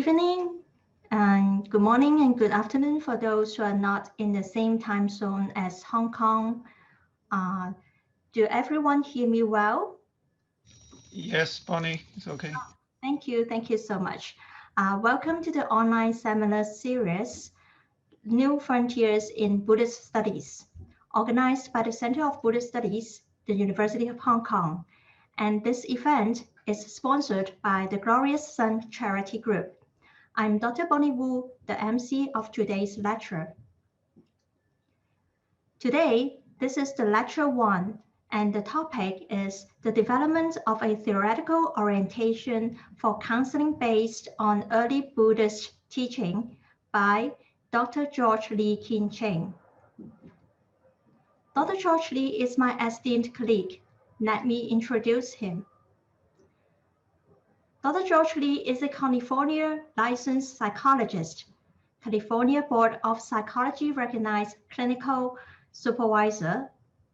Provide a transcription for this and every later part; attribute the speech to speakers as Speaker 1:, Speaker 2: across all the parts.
Speaker 1: evening, and good morning and good afternoon for those who are not in the same time zone as Hong Kong. Do everyone hear me well?
Speaker 2: Yes, Bonnie, it's okay.
Speaker 1: Thank you so much. Welcome to the online seminar series, New Frontiers in Buddhist Studies, organized by the Center of Buddhist Studies, the University of Hong Kong. And this event is sponsored by the Glorious Sun Charity Group. I'm Dr. Bonnie Wu, the MC of today's lecture. Today, this is the lecture 1, and the topic is the development of a theoretical orientation for counseling based on early Buddhist teaching by Dr. George Lee Kin Cheung. Dr. George Lee is my esteemed colleague. Let me introduce him. Dr. George Lee is a California licensed psychologist, California Board of Psychology recognized clinical supervisor,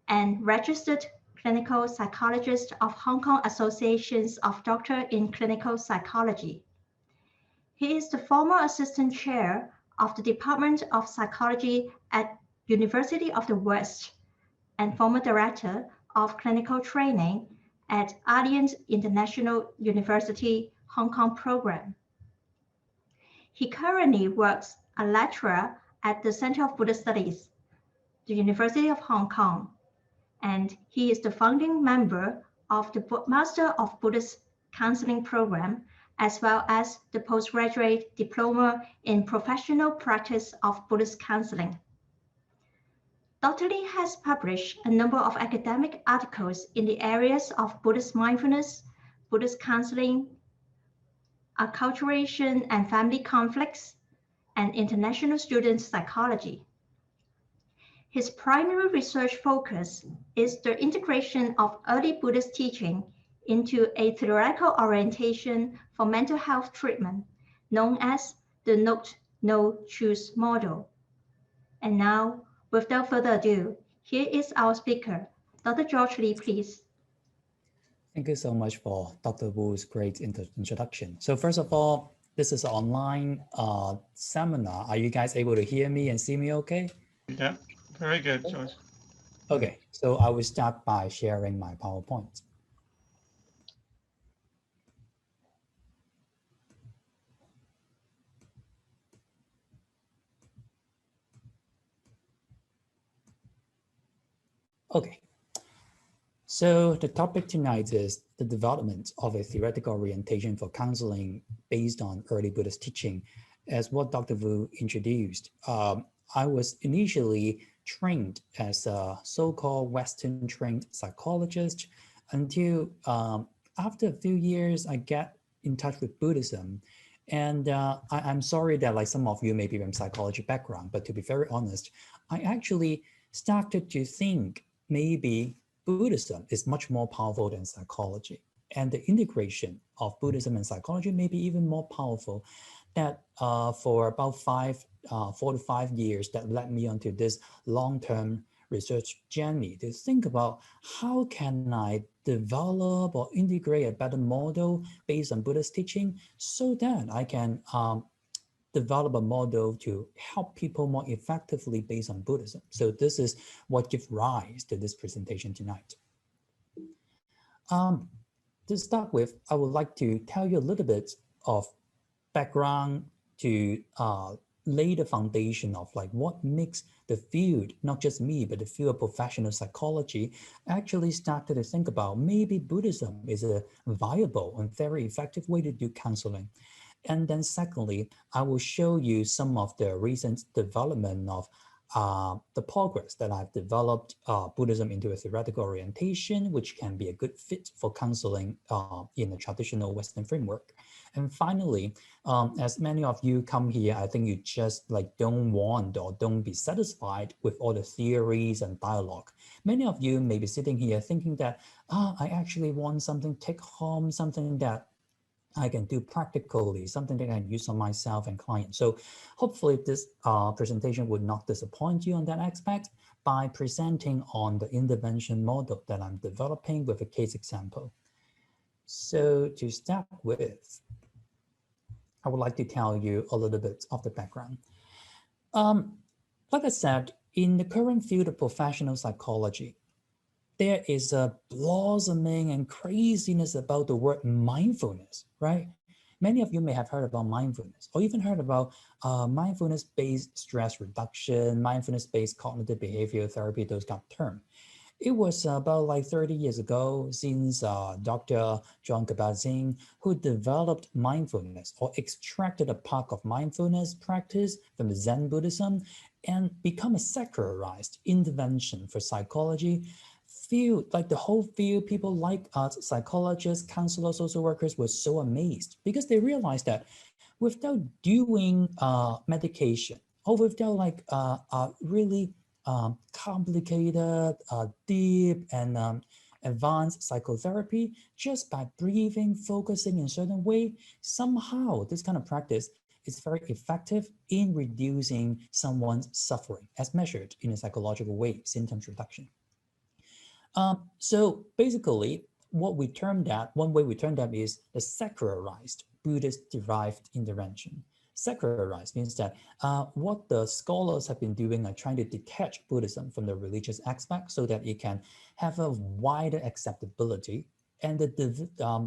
Speaker 1: and registered clinical psychologist of Hong Kong Associations of Doctors in Clinical Psychology. He is the former assistant chair of the Department of Psychology at University of the West and former director of clinical training at Alliance International University Hong Kong program. He currently works a lecturer at the Center of Buddhist Studies, the University of Hong Kong, and he is the founding member of the Master of Buddhist Counseling program, as well as the postgraduate diploma in professional practice of Buddhist counseling. Dr. Lee has published a number of academic articles in the areas of Buddhist mindfulness, Buddhist counseling, acculturation and family conflicts, and international student psychology. His primary research focus is the integration of early Buddhist teaching into a theoretical orientation for mental health treatment, known as the Note, Know, Choose model. And now, without further ado, here is our speaker. Dr. George Lee, please.
Speaker 3: Thank you so much for Dr. Wu's great introduction. So first of all, this is an online seminar. Are you guys able to hear me and see me okay?
Speaker 2: Yeah, very good, George.
Speaker 3: Okay, so I will start by sharing my PowerPoint. Okay, so the topic tonight is the development of a theoretical orientation for counseling based on early Buddhist teaching. As what Dr. Wu introduced, I was initially trained as a so-called Western trained psychologist until after a few years, I get in touch with Buddhism. And I'm sorry that like some of you may be from psychology background, but to be very honest, I actually started to think maybe Buddhism is much more powerful than psychology. And the integration of Buddhism and psychology may be even more powerful. That for about 4 to 5 years, that led me onto this long-term research journey to think about how can I develop or integrate a better model based on Buddhist teaching so that I can develop a model to help people more effectively based on Buddhism. So this is what gives rise to this presentation tonight. To start with, I would like to tell you a little bit of background to lay the foundation of like what makes the field, not just me, but the field of professional psychology actually started to think about maybe Buddhism is a viable and very effective way to do counseling. And then secondly, I will show you some of the recent development of the progress that I've developed Buddhism into a theoretical orientation, which can be a good fit for counseling in a traditional Western framework. And finally, as many of you come here, I think you just like don't want or don't be satisfied with all the theories and dialogue. Many of you may be sitting here thinking that, I actually want something take home, something that I can do practically, something that I can use on myself and clients. So hopefully this presentation would not disappoint you on that aspect by presenting on the intervention model that I'm developing with a case example. So to start with, I would like to tell you a little bit of the background. Like I said, in the current field of professional psychology, there is a blossoming and craziness about the word mindfulness, right? Many of you may have heard about mindfulness or even heard about mindfulness-based stress reduction, mindfulness-based cognitive behavioral therapy, those kind of terms. It was about like 30 years ago since Dr. Cheung who developed mindfulness or extracted a part of mindfulness practice from the Zen Buddhism and become a secularized intervention for psychology field, like the whole field, people like us, psychologists, counselors, social workers were so amazed because they realized that without doing medication or without like really complicated, deep, and advanced psychotherapy, just by breathing, focusing in a certain way, somehow this kind of practice is very effective in reducing someone's suffering as measured in a psychological way, symptoms reduction. So basically, what we term that, one way we term that is the secularized Buddhist-derived intervention. Secularized means that what the scholars have been doing are trying to detach Buddhism from the religious aspect so that it can have a wider acceptability. And the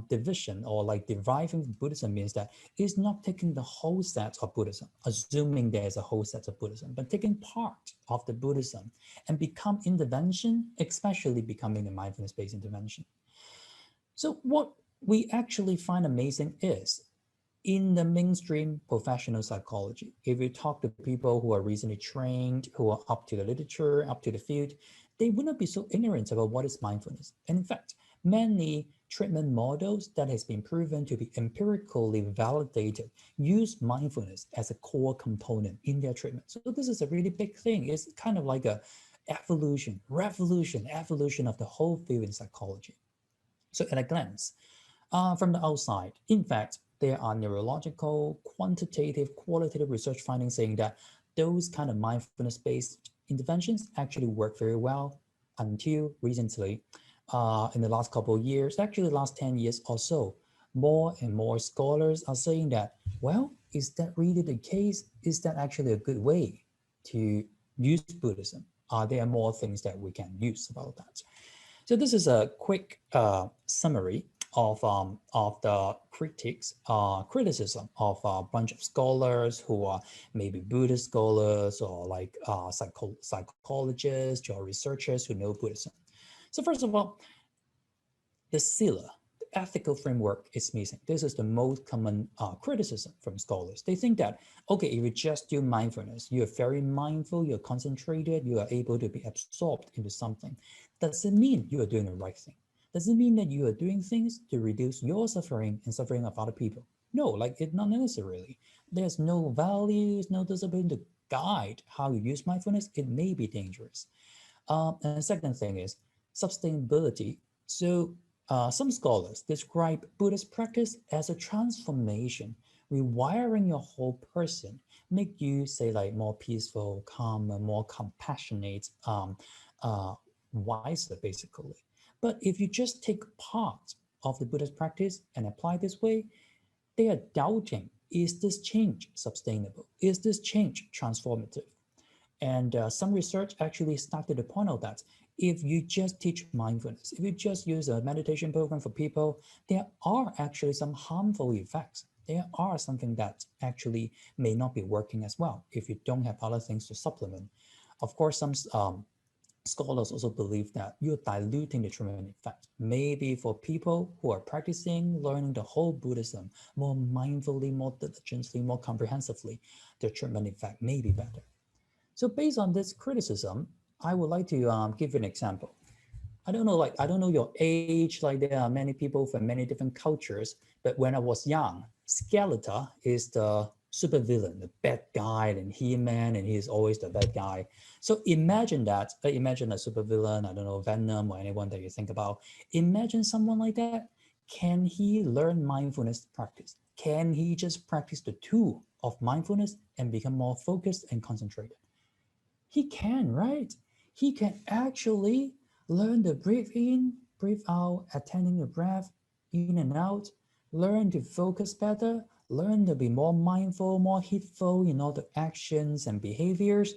Speaker 3: division or like deriving Buddhism means that it's not taking the whole set of Buddhism, assuming there's a whole set of Buddhism, but taking part of the Buddhism and become intervention, especially becoming a mindfulness-based intervention. So what we actually find amazing is in the mainstream professional psychology, if you talk to people who are recently trained, who are up to the literature, up to the field, they would not be so ignorant about what is mindfulness. And in fact, many treatment models that has been proven to be empirically validated use mindfulness as a core component in their treatment. So this is a really big thing. It's kind of like a evolution of the whole field in psychology. So at a glance, from the outside, in fact, there are neurological, quantitative, qualitative research findings saying that those kind of mindfulness-based interventions actually work very well until recently. In the last couple of years, actually the last 10 years or so, more and more scholars are saying that, well, is that really the case? Is that actually a good way to use Buddhism? Are there more things that we can use about that? So this is a quick summary of the criticism of a bunch of scholars who are maybe Buddhist scholars or like psychologists or researchers who know Buddhism. So first of all, the sila, the ethical framework is missing. This is the most common criticism from scholars. They think that, okay, if you just do mindfulness, you're very mindful, you're concentrated, you are able to be absorbed into something. Does it mean you are doing the right thing? Does it mean that you are doing things to reduce your suffering and suffering of other people? No, like it not necessarily. There's no values, no discipline to guide how you use mindfulness. It may be dangerous. And the second thing is sustainability. So some scholars describe Buddhist practice as a transformation, rewiring your whole person, make you say like more peaceful, calmer, more compassionate, wiser basically. But if you just take part of the Buddhist practice and apply this way, they are doubting, is this change sustainable? Is this change transformative? And some research actually started to point out that if you just teach mindfulness, if you just use a meditation program for people, there are actually some harmful effects. There are something that actually may not be working as well if you don't have other things to supplement. Of course, some scholars also believe that you're diluting the treatment effect. Maybe for people who are practicing, learning the whole Buddhism more mindfully, more diligently, more comprehensively, the treatment effect may be better. So based on this criticism, I would like to give you an example. I don't know your age, like there are many people from many different cultures, but when I was young, Skeletor is the supervillain, the bad guy, and He-Man, and he's always the bad guy. So imagine that, imagine a supervillain, I don't know, Venom or anyone that you think about. Imagine someone like that. Can he learn mindfulness practice? Can he just practice the tool of mindfulness and become more focused and concentrated? He can, right? He can actually learn to breathe in, breathe out, attending the breath in and out, learn to focus better, learn to be more mindful, more heedful in all the actions and behaviors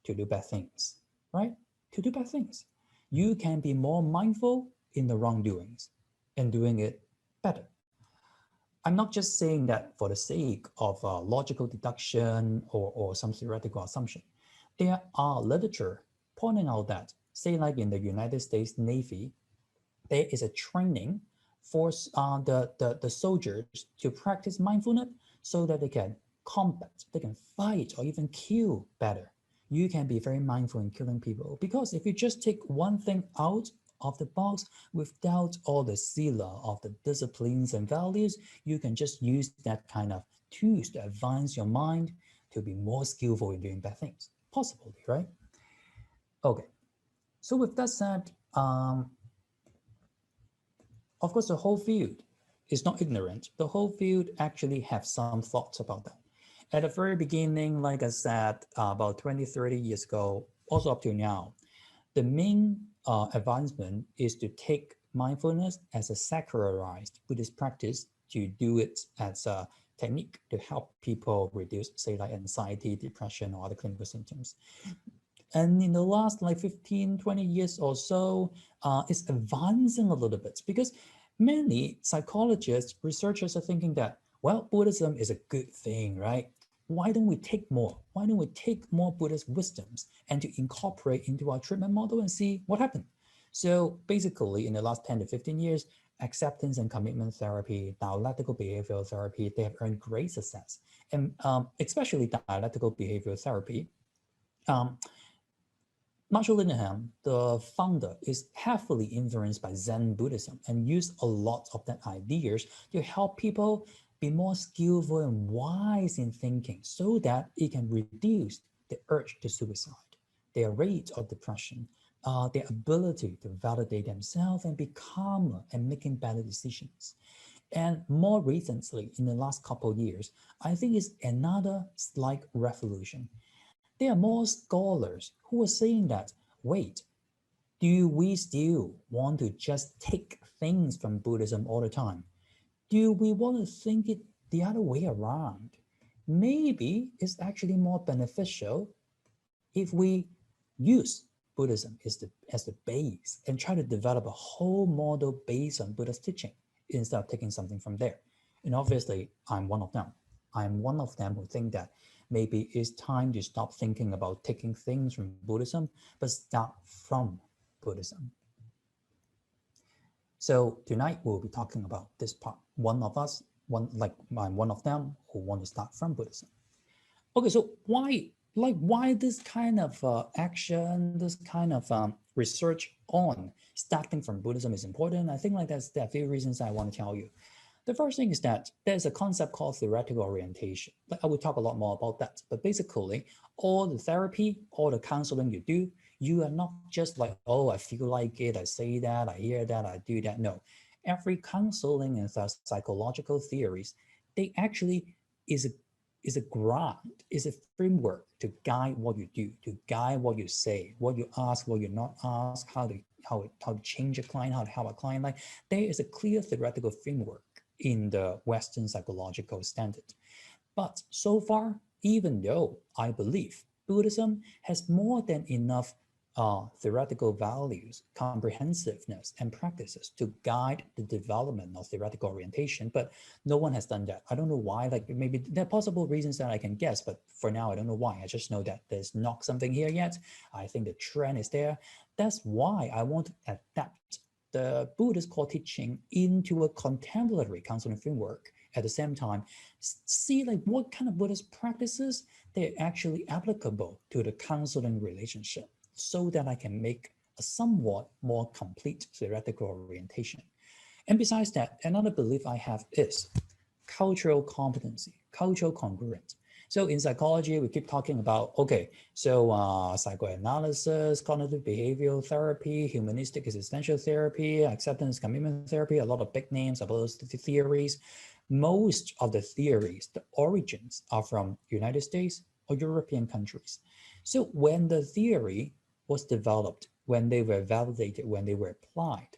Speaker 3: to do bad things, right? To do bad things. You can be more mindful in the wrongdoings and doing it better. I'm not just saying that for the sake of logical deduction or some theoretical assumption. There are literature pointing out that, say like in the United States Navy, there is a training for the soldiers to practice mindfulness so that they can combat, they can fight or even kill better. You can be very mindful in killing people, because if you just take one thing out of the box without all the sila of the disciplines and values, you can just use that kind of tools to advance your mind to be more skillful in doing bad things, possibly, right? Okay, so with that said, of course, the whole field is not ignorant. The whole field actually have some thoughts about that. At the very beginning, like I said, about 20, 30 years ago, also up to now, the main advancement is to take mindfulness as a secularized Buddhist practice, to do it as a technique to help people reduce, say, like anxiety, depression, or other clinical symptoms. And in the last like 15, 20 years or so, it's advancing a little bit, because many psychologists, researchers are thinking that, well, Buddhism is a good thing, right? Why don't we take more? Why don't we take more Buddhist wisdoms and to incorporate into our treatment model and see what happens? So basically, in the last 10 to 15 years, acceptance and commitment therapy, dialectical behavioral therapy, they have earned great success. And especially dialectical behavioral therapy, Marshall Linehan, the founder, is heavily influenced by Zen Buddhism and used a lot of that ideas to help people be more skillful and wise in thinking, so that it can reduce the urge to suicide, their rate of depression, their ability to validate themselves and be calmer and making better decisions. And more recently, in the last couple of years, I think it's another slight revolution. There are more scholars who are saying that, wait, do we still want to just take things from Buddhism all the time? Do we want to think it the other way around? Maybe it's actually more beneficial if we use Buddhism as the base and try to develop a whole model based on Buddha's teaching instead of taking something from there. And obviously, I'm one of them. I'm one of them who think that maybe it's time to stop thinking about taking things from Buddhism, but start from Buddhism. So tonight we'll be talking about this part. One of us, I'm one of them who want to start from Buddhism. Okay, so why this kind of action, this kind of research on starting from Buddhism is important? I think there are a few reasons I want to tell you. The first thing is that there's a concept called theoretical orientation. I will talk a lot more about that. But basically, all the therapy, all the counseling you do, you are not just like, oh, I feel like it, I say that, I hear that, I do that. No, every counseling and psychological theories, they actually is a ground, is a framework to guide what you do, to guide what you say, what you ask, what you not ask, how to change a client, how to help a client. Like, there is a clear theoretical framework in the Western psychological standard. But so far, even though I believe Buddhism has more than enough theoretical values, comprehensiveness, and practices to guide the development of theoretical orientation, but no one has done that. I don't know why. Like, maybe there are possible reasons that I can guess, but for now, I don't know why. I just know that there's not something here yet. I think the trend is there. That's why I want to adapt the Buddhist core teaching into a contemporary counseling framework. At the same time, see like what kind of Buddhist practices they're actually applicable to the counseling relationship, so that I can make a somewhat more complete theoretical orientation. And besides that, another belief I have is cultural competency, cultural congruence. So in psychology, we keep talking about, okay, so psychoanalysis, cognitive behavioral therapy, humanistic existential therapy, acceptance commitment therapy, a lot of big names of those theories. Most of the theories, the origins are from United States or European countries. So when the theory was developed, when they were validated, when they were applied,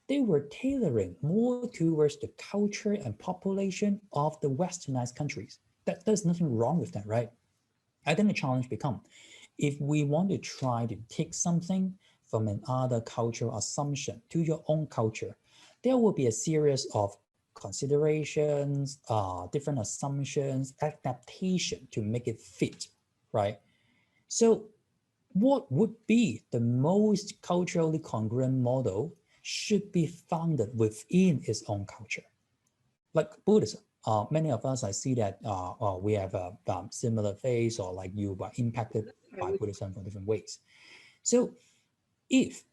Speaker 3: they were tailoring more towards the culture and population of the westernized countries. There's nothing wrong with that, right? I think the challenge becomes, if we want to try to take something from another cultural assumption to your own culture, there will be a series of considerations, different assumptions, adaptation to make it fit, right? So what would be the most culturally congruent model should be founded within its own culture. Like Buddhism, many of us, I see that we have a similar faith, or like you were impacted by Buddhism from different ways. So if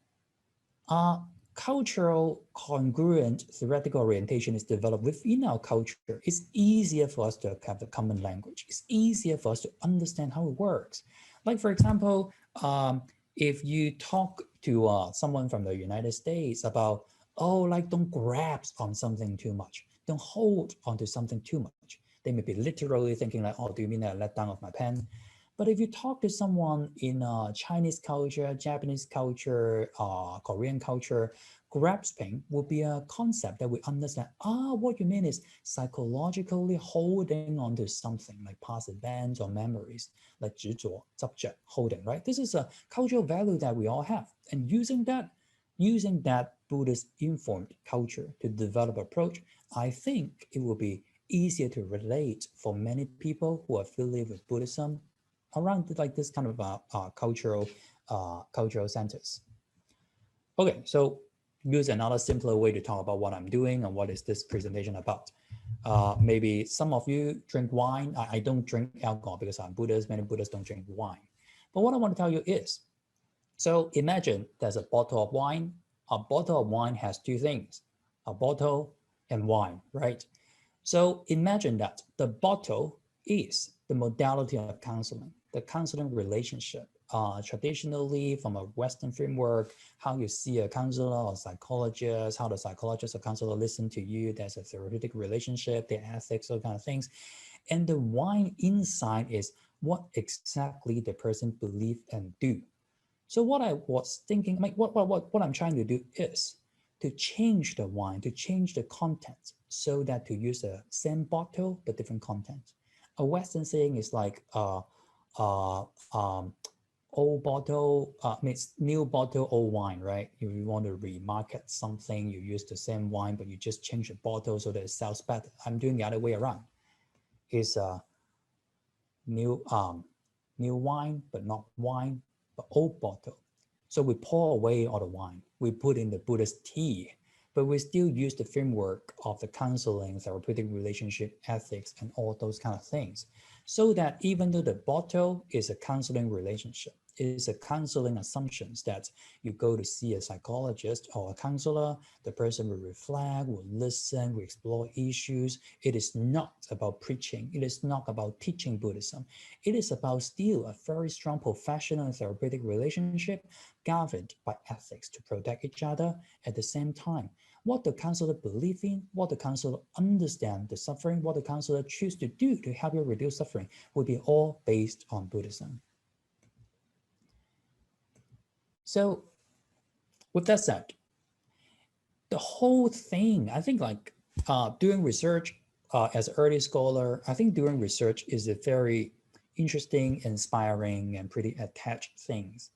Speaker 3: cultural congruent theoretical orientation is developed within our culture, it's easier for us to have the common language. It's easier for us to understand how it works. Like, for example, if you talk to someone from the United States about, oh, like, don't grasp on something too much, don't hold onto something too much. They may be literally thinking like, oh, do you mean that I let down of my pen? But if you talk to someone in Chinese culture, Japanese culture, Korean culture, grasping would be a concept that we understand. What you mean is psychologically holding onto something like past events or memories, like 执着, subject, holding, right? This is a cultural value that we all have. And using that Buddhist informed culture to develop approach, I think it will be easier to relate for many people who are affiliated with Buddhism around like this kind of cultural centers. Okay, so use another simpler way to talk about what I'm doing and what is this presentation about. Maybe some of you drink wine. I don't drink alcohol because I'm Buddhist. Many Buddhists don't drink wine. But what I want to tell you is, so imagine there's a bottle of wine. A bottle of wine has two things, a bottle and wine, right? So imagine that the bottle is the modality of counseling, the counseling relationship. Traditionally, from a Western framework, how you see a counselor or psychologist, how the psychologist or counselor listen to you, there's a therapeutic relationship, the ethics, those kind of things. And the wine inside is what exactly the person believe and do. So what I was thinking, like what I'm trying to do is to change the wine, to change the content, so that to use the same bottle but different content. A Western saying is like old bottle means new bottle, old wine, right? If you want to remarket something, you use the same wine, but you just change the bottle so that it sells better. I'm doing the other way around. It's new wine, but not wine, but old bottle. So we pour away all the wine. We put in the Buddhist tea, but we still use the framework of the counseling, therapeutic relationship, ethics, and all those kind of things. So that even though the bottle is a counseling relationship, it is a counseling assumptions that you go to see a psychologist or a counselor, the person will reflect, will listen, will explore issues. It is not about preaching. It is not about teaching Buddhism. It is about still a very strong professional and therapeutic relationship governed by ethics to protect each other. At the same time, what the counselor believes in, what the counselor understands the suffering, what the counselor chooses to do to help you reduce suffering will be all based on Buddhism. So with that said, the whole thing, I think like doing research as an early scholar, I think doing research is a very interesting, inspiring, and pretty attached things.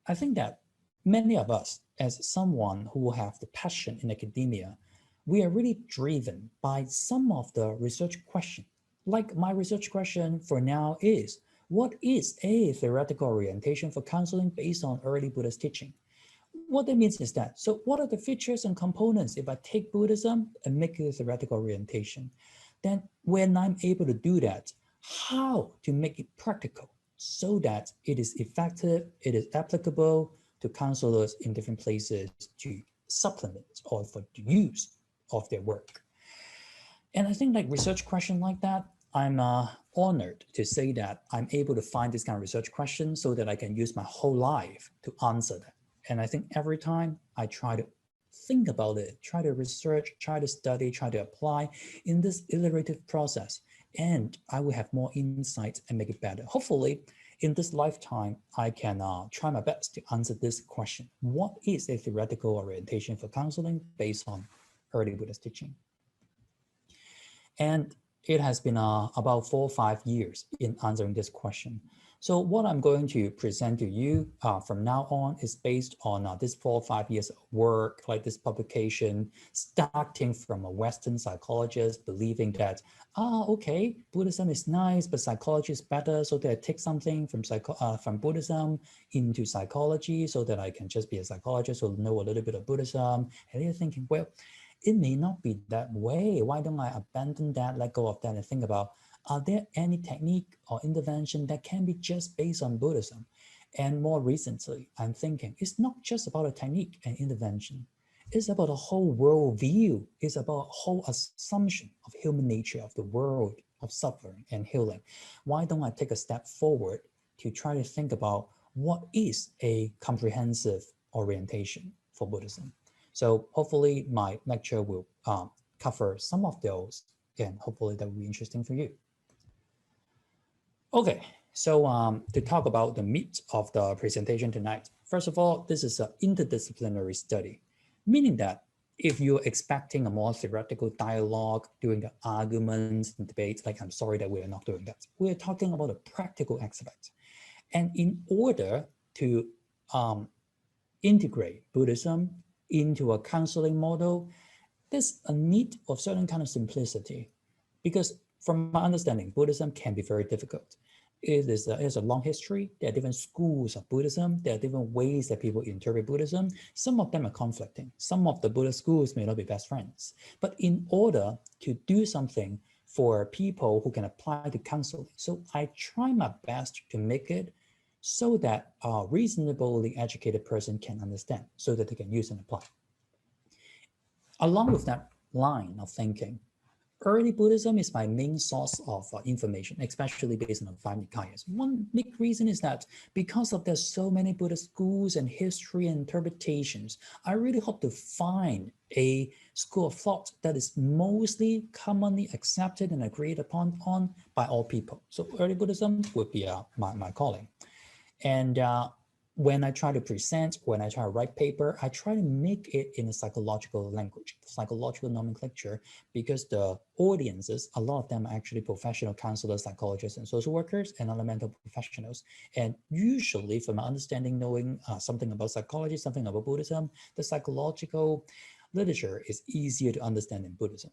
Speaker 3: I think that many of us, as someone who have the passion in academia, we are really driven by some of the research questions. Like my research question for now is, what is a theoretical orientation for counseling based on early Buddhist teaching? What that means is that, so what are the features and components if I take Buddhism and make it a theoretical orientation? Then when I'm able to do that, how to make it practical so that it is effective, it is applicable to counselors in different places to supplement or for the use of their work. And I think like research question like that, I'm honored to say that I'm able to find this kind of research question so that I can use my whole life to answer that. And I think every time I try to think about it, try to research, try to study, try to apply in this iterative process, and I will have more insights and make it better. Hopefully, In this lifetime, I can try my best to answer this question. What is a theoretical orientation for counseling based on early Buddhist teaching? And it has been about 4 or 5 years in answering this question. So what I'm going to present to you from now on is based on this 4 or 5 years of work, like this publication, starting from a Western psychologist believing that, okay, Buddhism is nice, but psychology is better, so that I take something from Buddhism into psychology so that I can just be a psychologist or know a little bit of Buddhism. And you're thinking, well, it may not be that way. Why don't I abandon that, let go of that, and think about, are there any technique or intervention that can be just based on Buddhism? And more recently, I'm thinking it's not just about a technique and intervention. It's about a whole worldview. It's about a whole assumption of human nature, of the world, of suffering and healing. Why don't I take a step forward to try to think about what is a comprehensive orientation for Buddhism? So hopefully my lecture will cover some of those, and hopefully that will be interesting for you. Okay, so to talk about the meat of the presentation tonight, first of all, this is an interdisciplinary study, meaning that if you're expecting a more theoretical dialogue, doing the arguments and debates, like I'm sorry that we are not doing that. We're talking about a practical aspect. And in order to integrate Buddhism into a counseling model, there's a need of certain kind of simplicity, because from my understanding, Buddhism can be very difficult. It is a long history. There are different schools of Buddhism. There are different ways that people interpret Buddhism. Some of them are conflicting. Some of the Buddhist schools may not be best friends. But in order to do something for people who can apply to counseling, so I try my best to make it so that a reasonably educated person can understand, so that they can use and apply. Along with that line of thinking, early Buddhism is my main source of information, especially based on the 5 Nikayas. One big reason is that because of there's so many Buddhist schools and history and interpretations, I really hope to find a school of thought that is mostly commonly accepted and agreed upon by all people. So early Buddhism would be my calling. And when I try to present, when I try to write paper, I try to make it in a psychological language, psychological nomenclature, because the audiences, a lot of them are actually professional counselors, psychologists, and social workers, and other mental professionals. And usually, from my understanding, knowing something about psychology, something about Buddhism, the psychological literature is easier to understand in Buddhism.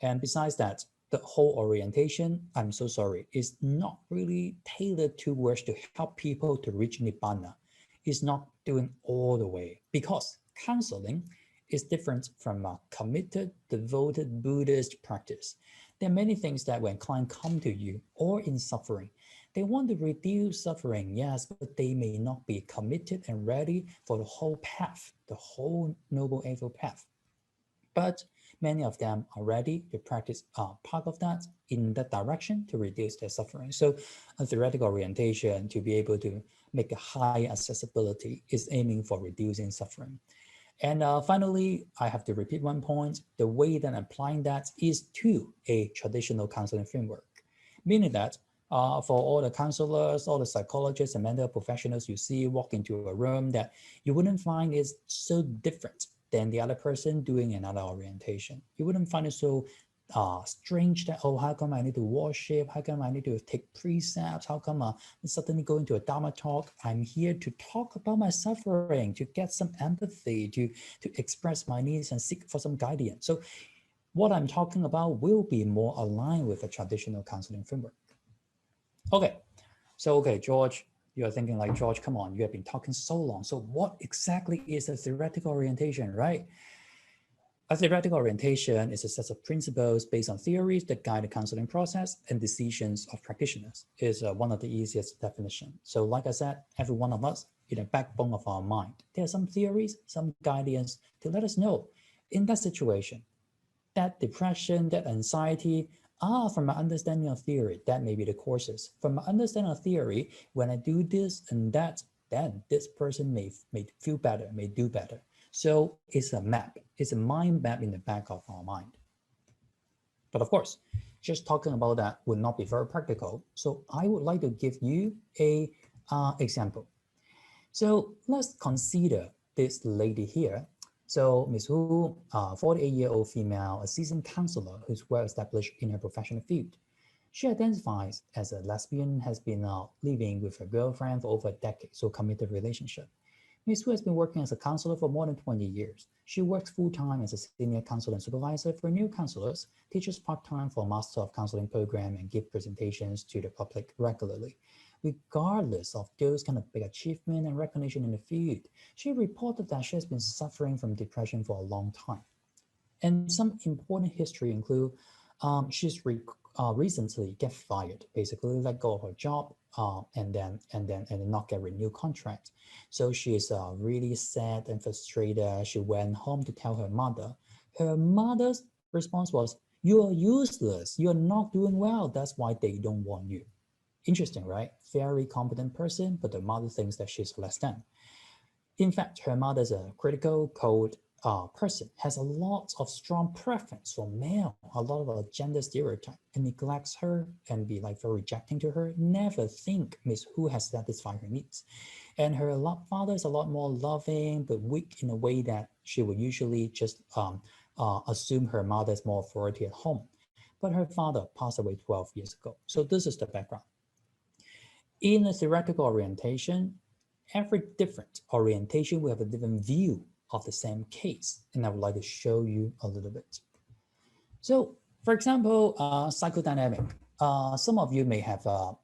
Speaker 3: And besides that, the whole orientation, I'm so sorry, is not really tailored towards to help people to reach Nibbana. It's not doing all the way, because counseling is different from a committed, devoted Buddhist practice. There are many things that when clients come to you or in suffering, they want to reduce suffering, yes, but they may not be committed and ready for the whole path, the whole Noble Eightfold Path. But many of them are ready to practice part of that in that direction to reduce their suffering. So a theoretical orientation to be able to make a high accessibility is aiming for reducing suffering. And finally, I have to repeat one point. The way that I'm applying that is to a traditional counseling framework, meaning that for all the counselors, all the psychologists and mental professionals you see walk into a room, that you wouldn't find is so different than the other person doing another orientation. You wouldn't find it so strange that, oh, how come I need to worship? How come I need to take precepts? How come I suddenly go into a Dharma talk? I'm here to talk about my suffering, to get some empathy, to express my needs and seek for some guidance. So what I'm talking about will be more aligned with a traditional counseling framework. Okay, so George, you are thinking like, George, come on, you have been talking so long. So what exactly is a theoretical orientation, right? A theoretical orientation is a set of principles based on theories that guide the counseling process and decisions of practitioners. Is one of the easiest definitions. So like I said, every one of us, in the backbone of our mind, there are some theories, some guidance to let us know in that situation, that depression, that anxiety, from my understanding of theory, that may be the courses. From my understanding of theory, when I do this and that, then this person may feel better, may do better. So it's a map, it's a mind map in the back of our mind. But of course, just talking about that would not be very practical. So I would like to give you a example. So let's consider this lady here. So Ms. Wu, 48-year-old female, a seasoned counselor who's well established in her professional field. She identifies as a lesbian, has been living with her girlfriend for over a decade, so committed relationship. Ms. Wu has been working as a counselor for more than 20 years. She works full-time as a senior counselor and supervisor for new counselors, teaches part-time for a Master of Counseling program, and gives presentations to the public regularly. Regardless of those kind of big achievement and recognition in the field, she reported that she has been suffering from depression for a long time. And some important history include she's recently get fired, basically let go of her job, and then not get renewed contract. So she is really sad and frustrated. She went home to tell her mother. Her mother's response was, "You are useless. You are not doing well. That's why they don't want you." Interesting, right? Very competent person, but the mother thinks that she's less than. In fact, her mother is a critical, cold person, has a lot of strong preference for male, a lot of a gender stereotype, and neglects her and be like very rejecting to her, never think Miss Hu has satisfied her needs. And her father is a lot more loving, but weak in a way that she would usually just assume her mother is more authority at home. But her father passed away 12 years ago. So this is the background. In a theoretical orientation, every different orientation will have a different view of the same case, and I would like to show you a little bit. So, for example, psychodynamic. Some of you may have a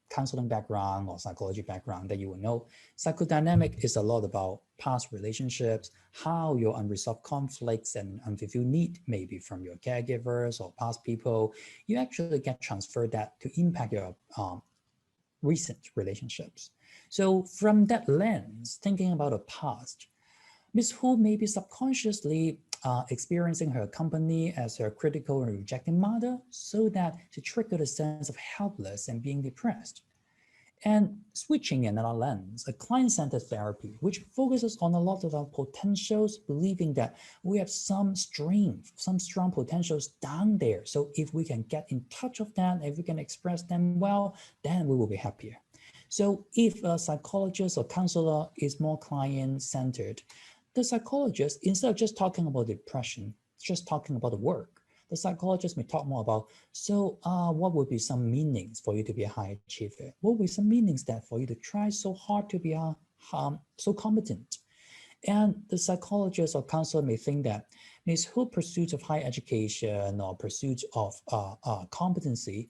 Speaker 3: counseling background or psychology background that you will know. Psychodynamic is a lot about past relationships, how your unresolved conflicts and unfulfilled need, maybe from your caregivers or past people, you actually get transferred that to impact your recent relationships. So from that lens, thinking about the past, Ms. Hu may be subconsciously experiencing her company as her critical and rejecting mother, so that she triggered a sense of helpless and being depressed. And switching another lens, a client-centered therapy, which focuses on a lot of our potentials, believing that we have some strength, some strong potentials down there. So if we can get in touch with that, if we can express them well, then we will be happier. So if a psychologist or counselor is more client-centered, the psychologist, instead of just talking about depression, just talking about the work, the psychologist may talk more about, so what would be some meanings for you to be a high achiever? What would be some meanings that for you to try so hard to be so competent? And the psychologist or counselor may think that Ms. Hu pursuit of high education or pursuit of competency,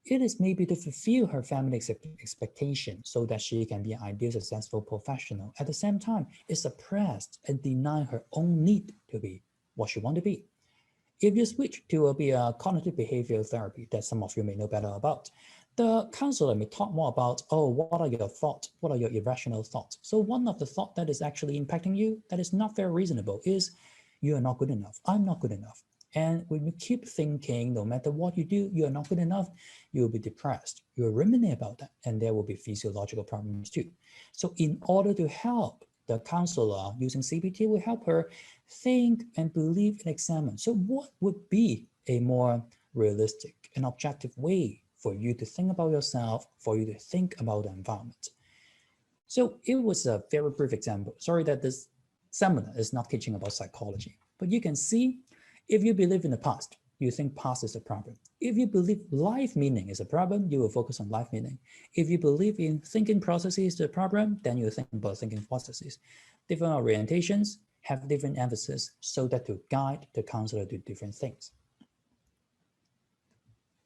Speaker 3: it is maybe to fulfill her family expectation so that she can be an ideal, successful professional. At the same time, it's suppressed and deny her own need to be what she wants to be. If you switch to be a cognitive behavioral therapy that some of you may know better about, the counselor may talk more about, oh, what are your thoughts? What are your irrational thoughts? So one of the thoughts that is actually impacting you that is not very reasonable is, you are not good enough. I'm not good enough. And when you keep thinking, no matter what you do, you are not good enough, you will be depressed. You will ruminate about that, and there will be physiological problems too. So in order to help, the counselor using CBT will help her think and believe and examine. So what would be a more realistic and objective way for you to think about yourself, for you to think about the environment? So it was a very brief example. Sorry that this seminar is not teaching about psychology, but you can see, if you believe in the past, you think past is a problem. If you believe life meaning is a problem, you will focus on life meaning. If you believe in thinking processes is the problem, then you think about thinking processes. Different orientations have different emphasis so that to guide the counselor to different things.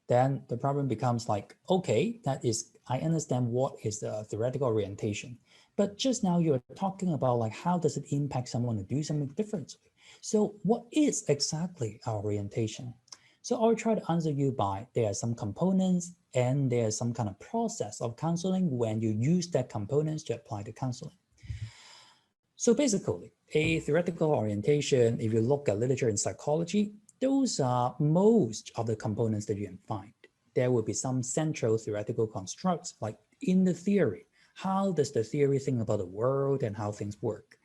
Speaker 3: Then the problem becomes like, okay, that is, I understand what is the theoretical orientation, but just now you're talking about like, how does it impact someone to do something differently? So what is exactly our orientation? So I'll try to answer you by, there are some components and there's some kind of process of counseling when you use that components to apply to counseling. So basically, a theoretical orientation, if you look at literature in psychology, those are most of the components that you can find. There will be some central theoretical constructs, like in the theory, how does the theory think about the world and how things work?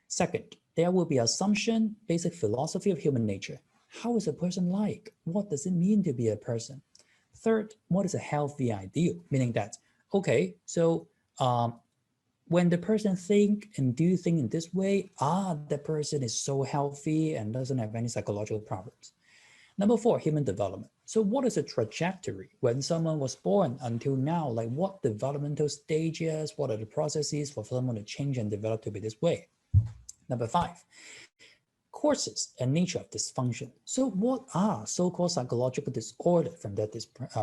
Speaker 3: Second, there will be assumption, basic philosophy of human nature. How is a person like? What does it mean to be a person? Third, what is a healthy ideal? Meaning that, okay, so when the person think and do things in this way, that person is so healthy and doesn't have any psychological problems. Number four, human development. So what is a trajectory when someone was born until now? Like what developmental stages, what are the processes for someone to change and develop to be this way? Number five, causes and nature of dysfunction. So what are so-called psychological disorders from that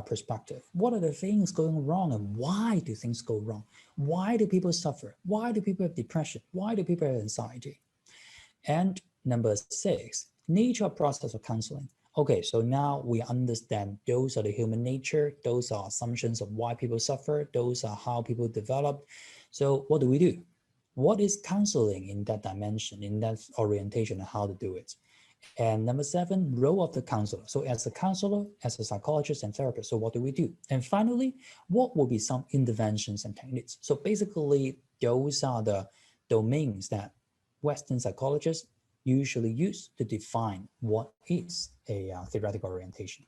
Speaker 3: perspective? What are the things going wrong and why do things go wrong? Why do people suffer? Why do people have depression? Why do people have anxiety? And number six, nature of process of counseling. Okay, so now we understand those are the human nature, those are assumptions of why people suffer, those are how people develop. So what do? What is counseling in that dimension, in that orientation, and how to do it? And number seven, role of the counselor. So as a counselor, as a psychologist and therapist, so what do we do? And finally, what will be some interventions and techniques? So basically, those are the domains that Western psychologists usually use to define what is a theoretical orientation.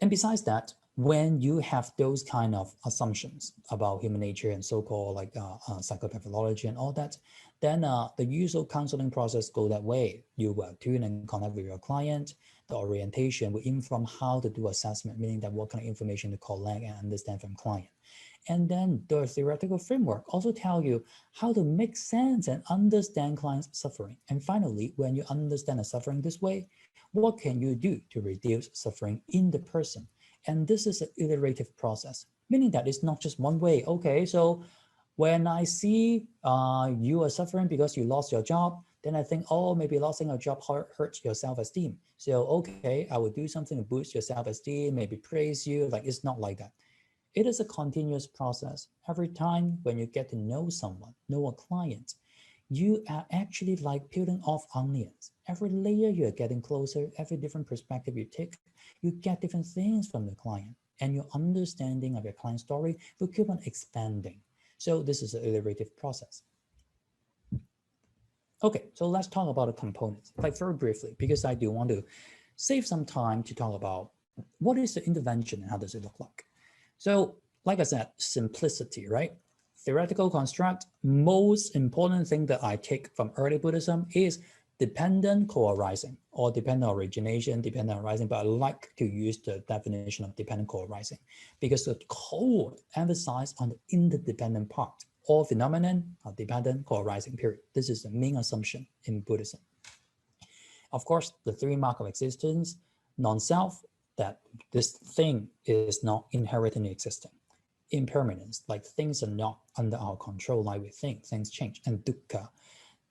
Speaker 3: And besides that, when you have those kind of assumptions about human nature and so-called like psychopathology and all that, then the usual counseling process go that way. You will tune and connect with your client. The orientation will inform how to do assessment, meaning that what kind of information to collect and understand from client. And then the theoretical framework also tell you how to make sense and understand client's suffering. And finally, when you understand the suffering this way, what can you do to reduce suffering in the person? And this is an iterative process, meaning that it's not just one way. Okay, so when I see you are suffering because you lost your job, then I think, oh, maybe losing a job hurts your self-esteem. So, okay, I will do something to boost your self-esteem, maybe praise you. Like, it's not like that. It is a continuous process. Every time when you get to know someone, know a client, you are actually like peeling off onions. Every layer you're getting closer, every different perspective you take, you get different things from the client, and your understanding of your client's story will keep on expanding. So this is an iterative process. Okay, so let's talk about the components, like very briefly, because I do want to save some time to talk about what is the intervention and how does it look like. So like I said, simplicity, right? Theoretical construct, most important thing that I take from early Buddhism is dependent co-arising or dependent origination, dependent arising, but I like to use the definition of dependent co-arising because the core emphasizes on the interdependent part. All phenomenon are dependent co-arising, period. This is the main assumption in Buddhism. Of course, the three marks of existence, non-self, that this thing is not inherently existing. Impermanence, like things are not under our control like we think, things change. And dukkha,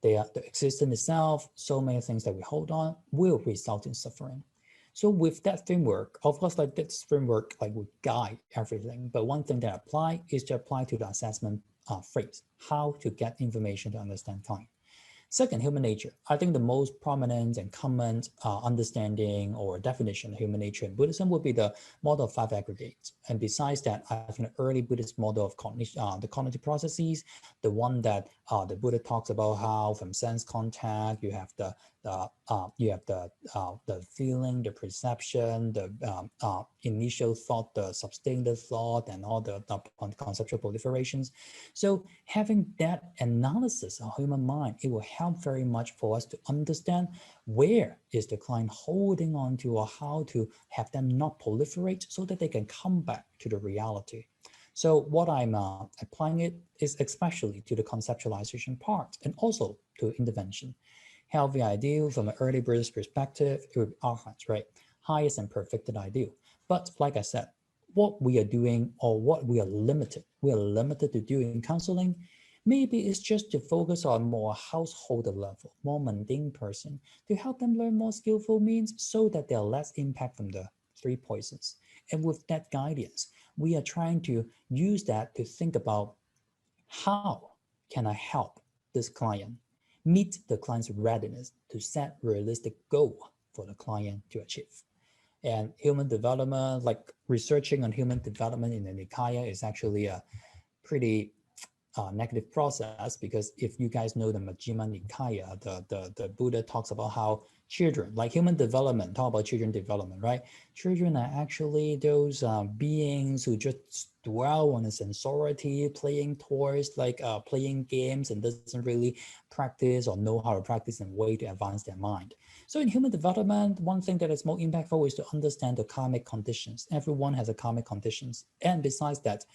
Speaker 3: they are the existence itself, so many things that we hold on will result in suffering. So with that framework, of course, like this framework like would guide everything, but one thing that I apply is to apply to the assessment phrase, how to get information to understand time. Second, human nature. I think the most prominent and common understanding or definition of human nature in Buddhism would be the model of five aggregates. And besides that, I think the early Buddhist model of the cognitive processes, the one that the Buddha talks about how from sense contact you have the feeling, the perception, the initial thought, the sustained thought, and all the conceptual proliferations. So having that analysis of human mind, it will help very much for us to understand where is the client holding on to or how to have them not proliferate so that they can come back to the reality. So what I'm applying it is especially to the conceptualization part and also to intervention. Healthy ideal from an early Buddhist perspective, it would be arhats, right? Highest and perfected ideal. But like I said, what we are doing or what we are limited to do in counseling, maybe it's just to focus on more householder level, more mundane person, to help them learn more skillful means so that there are less impact from the three poisons. And with that guidance, we are trying to use that to think about how can I help this client meet the client's readiness to set realistic goal for the client to achieve. And human development, like researching on human development in the Nikaya is actually a pretty negative process, because if you guys know the Majjhima Nikaya, the Buddha talks about how children, like human development, talk about children development, right? Children are actually those beings who just dwell on the sensority, playing toys, like playing games, and doesn't really practice or know how to practice in a way to advance their mind. So in human development, one thing that is more impactful is to understand the karmic conditions. Everyone has a karmic conditions. And besides that,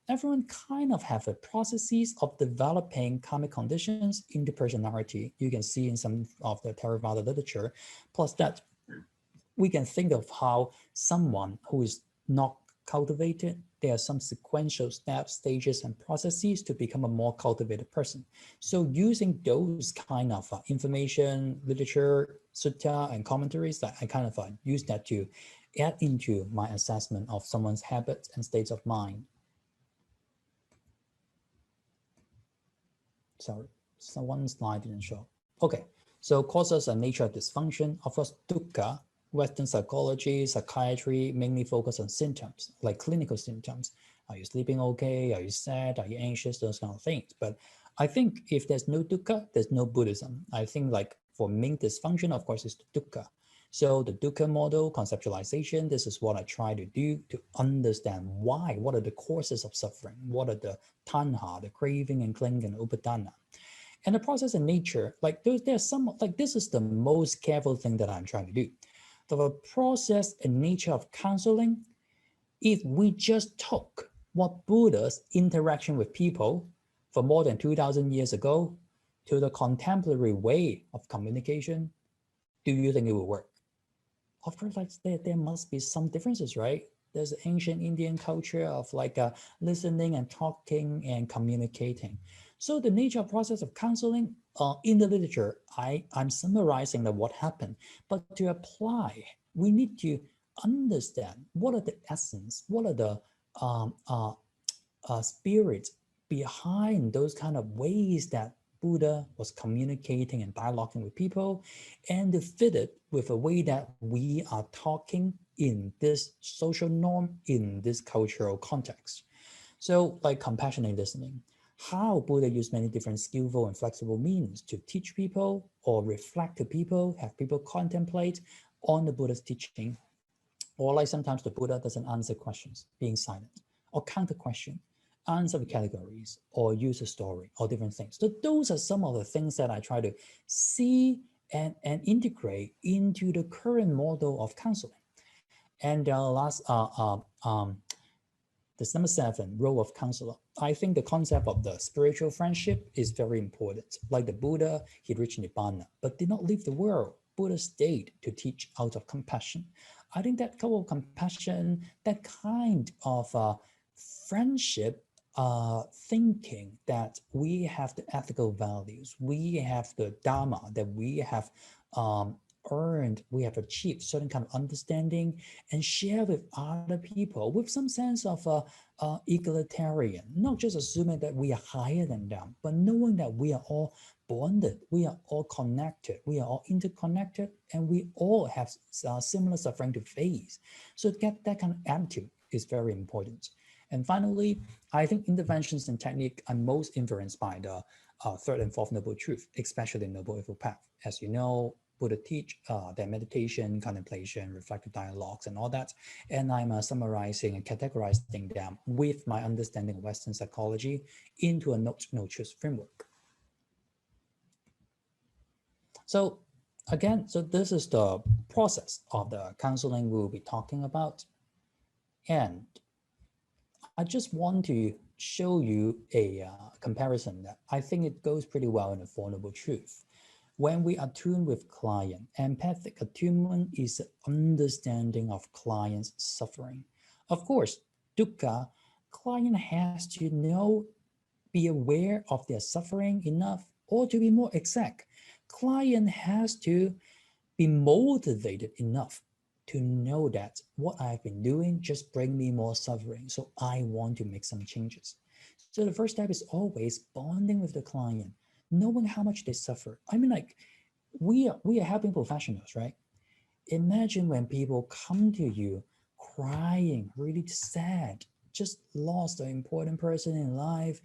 Speaker 3: everyone kind of have a processes of developing karmic conditions into personality. You can see in some of the Theravada literature. Plus that, we can think of how someone who is not cultivated, there are some sequential steps, stages, and processes to become a more cultivated person. So using those kind of information, literature, sutta, and commentaries, that I kind of use that to add into my assessment of someone's habits and states of mind. Sorry, so one slide didn't show. Okay, so causes and nature of dysfunction. Of course, Dukkha, Western psychology, psychiatry mainly focus on symptoms, like clinical symptoms. Are you sleeping okay? Are you sad? Are you anxious? Those kind of things. But I think if there's no Dukkha, there's no Buddhism. I think like for main dysfunction, of course, is the Dukkha. So the Dukkha model, conceptualization, this is what I try to do to understand why, what are the causes of suffering? What are the tanha, the craving and clinging and upadana? And the process in nature, like there's some, like this is the most careful thing that I'm trying to do. The process and nature of counseling, if we just took what Buddha's interaction with people for more than 2,000 years ago to the contemporary way of communication, do you think it will work? Of course, like there must be some differences, right? There's ancient Indian culture of like listening and talking and communicating. So the nature of process of counseling in the literature, I'm summarizing that what happened, but to apply, we need to understand what are the essence, what are the spirits behind those kind of ways that Buddha was communicating and dialoguing with people, and to fit it with a way that we are talking in this social norm, in this cultural context. So like compassionate listening, how Buddha used many different skillful and flexible means to teach people or reflect to people, have people contemplate on the Buddha's teaching. Or like sometimes the Buddha doesn't answer questions, being silent, or counter question, answer with categories, or use a story, or different things. So those are some of the things that I try to see and integrate into the current model of counseling. And this number 7, role of counselor. I think the concept of the spiritual friendship is very important. Like the Buddha, he reached Nibbana, but did not leave the world. Buddha stayed to teach out of compassion. I think that kind of compassion, that kind of friendship thinking, that we have the ethical values, we have the Dharma, that we have earned, we have achieved certain kind of understanding and share with other people with some sense of egalitarian, not just assuming that we are higher than them, but knowing that we are all bonded, we are all connected, we are all interconnected, and we all have similar suffering to face. So that kind of attitude is very important. And finally, I think interventions and technique are most influenced by the third and fourth noble truth, especially Noble Eightfold Path. As you know, Buddha teach their meditation, contemplation, reflective dialogues, and all that. And I'm summarizing and categorizing them with my understanding of Western psychology into a no-choose framework. So again, so this is the process of the counseling we'll be talking about. And I just want to show you a comparison that I think it goes pretty well in the Four Noble Truths. When we attune with client, empathic attunement is understanding of client's suffering. Of course, Dukkha, client has to know, be aware of their suffering enough, or to be more exact, client has to be motivated enough to know that what I've been doing just bring me more suffering. So I want to make some changes. So the first step is always bonding with the client, knowing how much they suffer. I mean, like we are helping professionals, right? Imagine when people come to you crying, really sad, just lost an important person in life,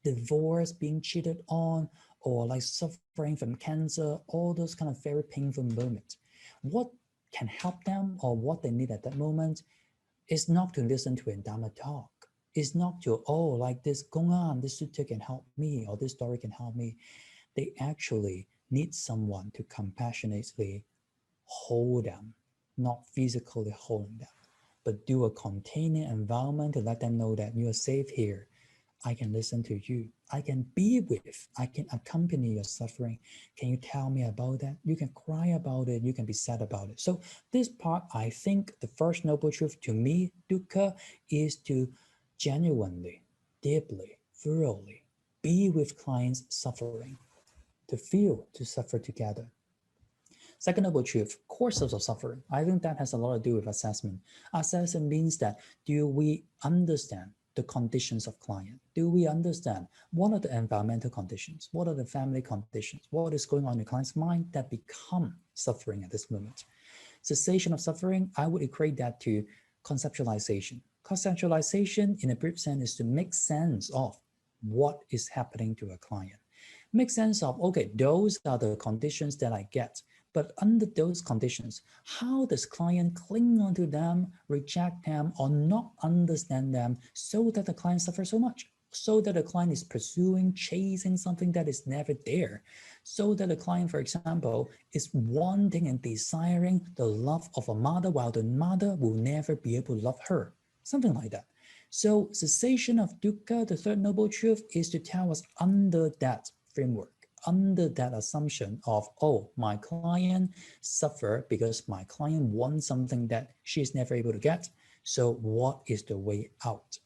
Speaker 3: divorce, being cheated on, or like suffering from cancer, all those kind of very painful moments. What can help them or what they need at that moment is not to listen to a Dharma talk. It's not to, oh, like this going on, this sutta can help me or this story can help me. They actually need someone to compassionately hold them, not physically holding them, but do a containing environment to let them know that you are safe here. I can listen to you. I can be with, I can accompany your suffering. Can you tell me about that? You can cry about it. You can be sad about it. So this part, I think the first noble truth to me, Dukkha, is to genuinely, deeply, thoroughly be with clients' suffering, to feel, to suffer together. Second noble truth, causes of suffering. I think that has a lot to do with assessment. Assessment means that do we understand the conditions of client? Do we understand what are the environmental conditions? What are the family conditions? What is going on in the client's mind that become suffering at this moment? Cessation of suffering, I would equate that to conceptualization. Conceptualization in a brief sense is to make sense of what is happening to a client. Make sense of, okay, those are the conditions that I get. But under those conditions, how does client cling onto them, reject them, or not understand them so that the client suffers so much? So that the client is pursuing, chasing something that is never there. So that the client, for example, is wanting and desiring the love of a mother while the mother will never be able to love her. Something like that. So cessation of dukkha, the third noble truth, is to tell us under that framework, under that assumption of, oh, my client suffer because my client wants something that she is never able to get. So what is the way out?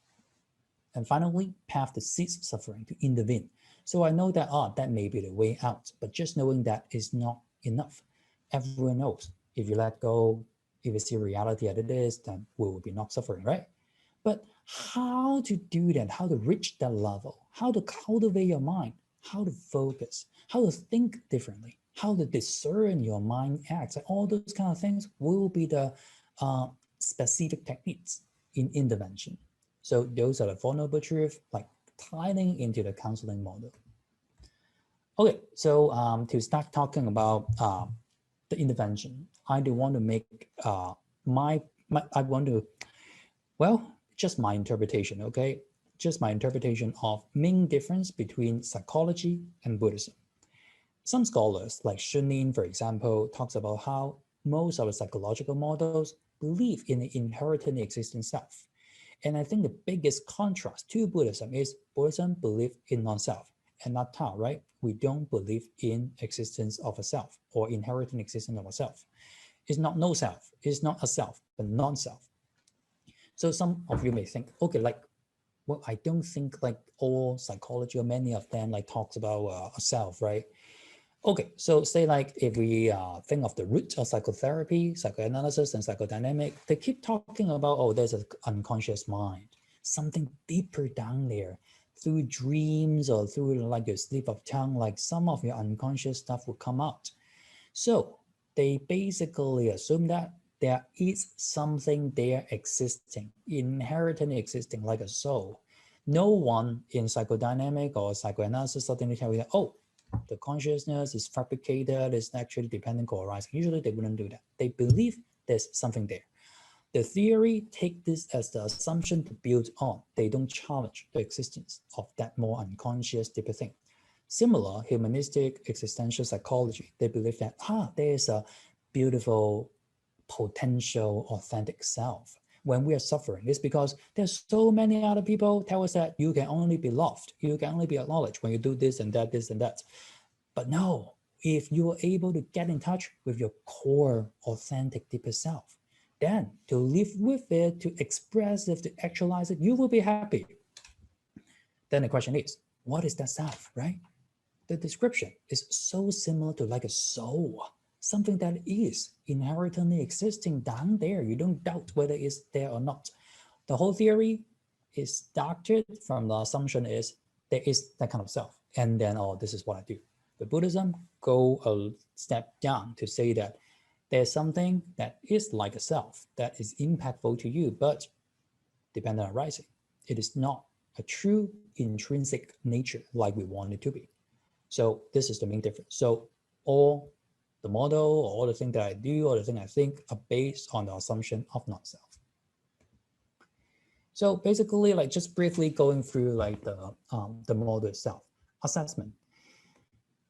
Speaker 3: And finally, path to cease suffering, to intervene. So I know that, that may be the way out, but just knowing that is not enough. Everyone knows if you let go, if you see reality as it is, then we will be not suffering, right? But how to do that, how to reach that level, how to cultivate your mind, how to focus, how to think differently, how to discern your mind acts, all those kind of things will be the specific techniques in intervention. So those are the four noble truths, like tying into the counseling model. Okay, so to start talking about the intervention, I do want to make just my interpretation, okay? Just my interpretation of main difference between psychology and Buddhism. Some scholars, like Cheung, for example, talks about how most of the psychological models believe in the inherently existing self. And I think the biggest contrast to Buddhism is Buddhism believe in non-self, and anatta, right? We don't believe in existence of a self or inherent existence of a self. It's not no self, it's not a self, but non-self. So some of you may think, okay, like, well, I don't think like all psychology or many of them like talks about a self, right? Okay, so say like if we think of the root of psychotherapy, psychoanalysis, and psychodynamic, they keep talking about, oh, there's an unconscious mind, something deeper down there, through dreams or through like your slip of tongue, like some of your unconscious stuff will come out. So they basically assume that there is something there existing, inherently existing, like a soul. No one in psychodynamic or psychoanalysis suddenly tell you that, oh, the consciousness is fabricated, it's actually dependent co-arising. Usually they wouldn't do that. They believe there's something there. The theory take this as the assumption to build on. They don't challenge the existence of that more unconscious, deeper thing. Similar, humanistic existential psychology, they believe that there is a beautiful, potential, authentic self. When we are suffering, it's because there's so many other people tell us that you can only be loved, you can only be acknowledged when you do this and that, this and that. But no, if you are able to get in touch with your core, authentic, deeper self, then to live with it, to express it, to actualize it, you will be happy. Then the question is, what is that self, right? The description is so similar to like a soul, something that is inherently existing down there. You don't doubt whether it's there or not. The whole theory is started from the assumption is there is that kind of self. And then, oh, this is what I do. But Buddhism go a step down to say that there's something that is like a self that is impactful to you, but dependent on arising. It is not a true intrinsic nature like we want it to be. So this is the main difference. So all the model, all the things that I do, all the things I think are based on the assumption of non-self. So basically, like just briefly going through like the model itself, assessment.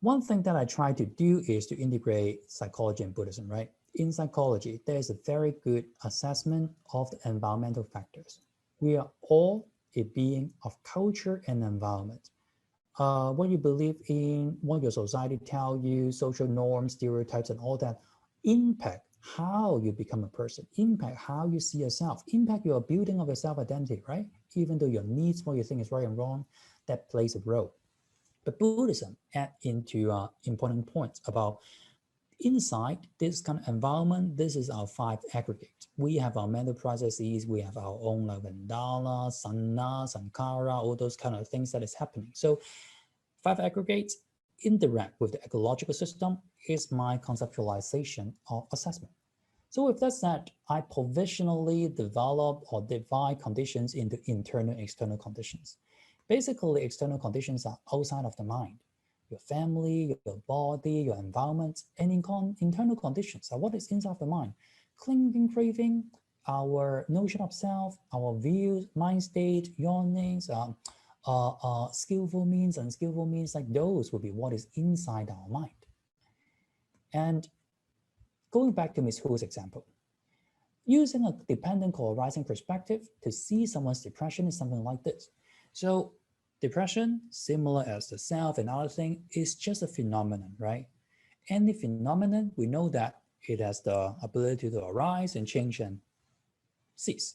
Speaker 3: One thing that I try to do is to integrate psychology and Buddhism, right? In psychology, there's a very good assessment of the environmental factors. We are all a being of culture and environment. What you believe in, what your society tell you, social norms, stereotypes, and all that impact how you become a person, impact how you see yourself, impact your building of your self-identity, right? Even though your needs, what you think is right and wrong, that plays a role. But Buddhism add into important points about inside this kind of environment. This is our 5 aggregates. We have our mental processes, we have our own like Vandana, Sanna, Sankara, all those kind of things that is happening. So 5 aggregates interact with the ecological system is my conceptualization of assessment. So with that said, I provisionally develop or divide conditions into internal and external conditions. Basically, external conditions are outside of the mind. Your family, your body, your environment, and internal conditions are what is inside of the mind. Clinging, craving, our notion of self, our views, mind state, yearnings, skillful means, unskillful means, like those will be what is inside our mind. And going back to Ms. Hu's example, using a dependent co-arising perspective to see someone's depression is something like this. So depression, similar as the self and other thing, is just a phenomenon, right? Any phenomenon, we know that it has the ability to arise and change and cease.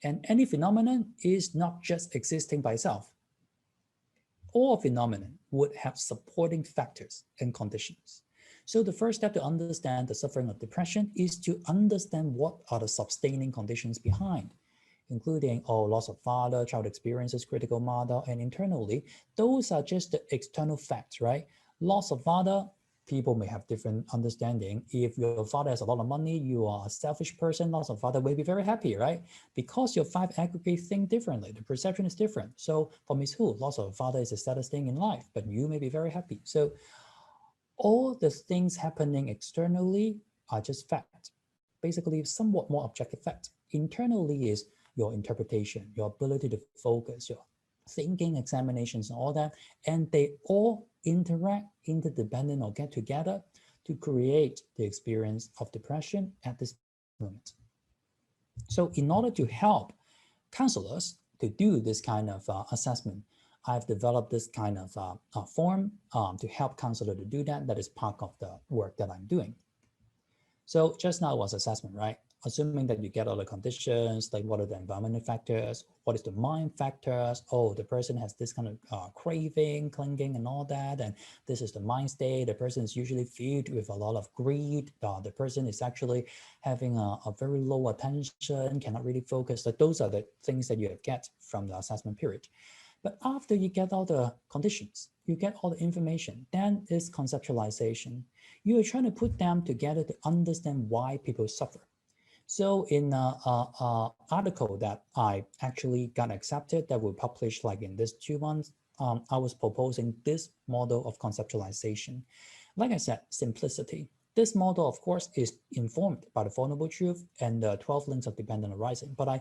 Speaker 3: And any phenomenon is not just existing by itself. All phenomenon would have supporting factors and conditions. So the first step to understand the suffering of depression is to understand what are the sustaining conditions behind, including loss of father, child experiences, critical mother, and internally, those are just the external facts, right? Loss of father, people may have different understanding. If your father has a lot of money, you are a selfish person, loss of father will be very happy, right? Because your 5 aggregates think differently, the perception is different. So for Ms. Hu, loss of father is the saddest thing in life, but you may be very happy. So all the things happening externally are just fact, basically somewhat more objective fact. Internally is your interpretation, your ability to focus, your thinking, examinations, and all that. And they all interact, interdependent, or get together to create the experience of depression at this moment. So in order to help counselors to do this kind of assessment, I've developed this kind of form to help counselor to do that. That is part of the work that I'm doing. So just now was assessment, right? Assuming that you get all the conditions, like what are the environmental factors, what is the mind factors, the person has this kind of craving, clinging and all that, and this is the mind state, the person is usually filled with a lot of greed, the person is actually having a very low attention, cannot really focus. Like those are the things that you get from the assessment period. But after you get all the conditions, you get all the information, then is conceptualization. You are trying to put them together to understand why people suffer. So in an article that I actually got accepted that we published like in this 2 months, I was proposing this model of conceptualization. Like I said, simplicity. This model, of course, is informed by the Four Noble Truths and the 12 links of dependent arising, but I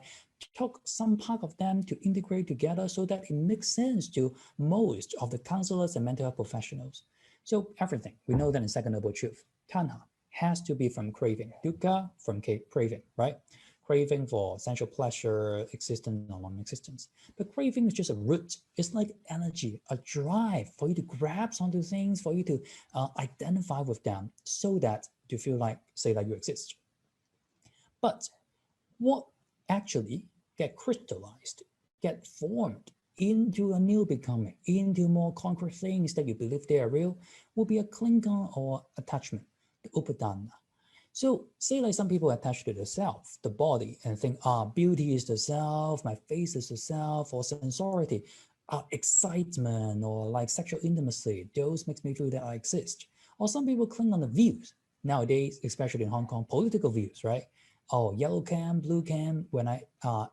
Speaker 3: took some part of them to integrate together so that it makes sense to most of the counselors and mental health professionals. So everything, we know that in Second Noble Truth, Tanha has to be from craving, Dukkha from craving, right? Craving for sensual pleasure, existence or non-existence. But craving is just a root. It's like energy, a drive for you to grab onto things, for you to identify with them so that you feel like, say that you exist. But what actually get crystallized, get formed into a new becoming, into more concrete things that you believe they are real, will be a clinging or attachment, the upadana. So say like some people attach to the self, the body, and think, beauty is the self, my face is the self, or sensority, excitement, or like sexual intimacy, those makes me feel that I exist. Or some people cling on the views. Nowadays, especially in Hong Kong, political views, right? Yellow cam, blue cam, when I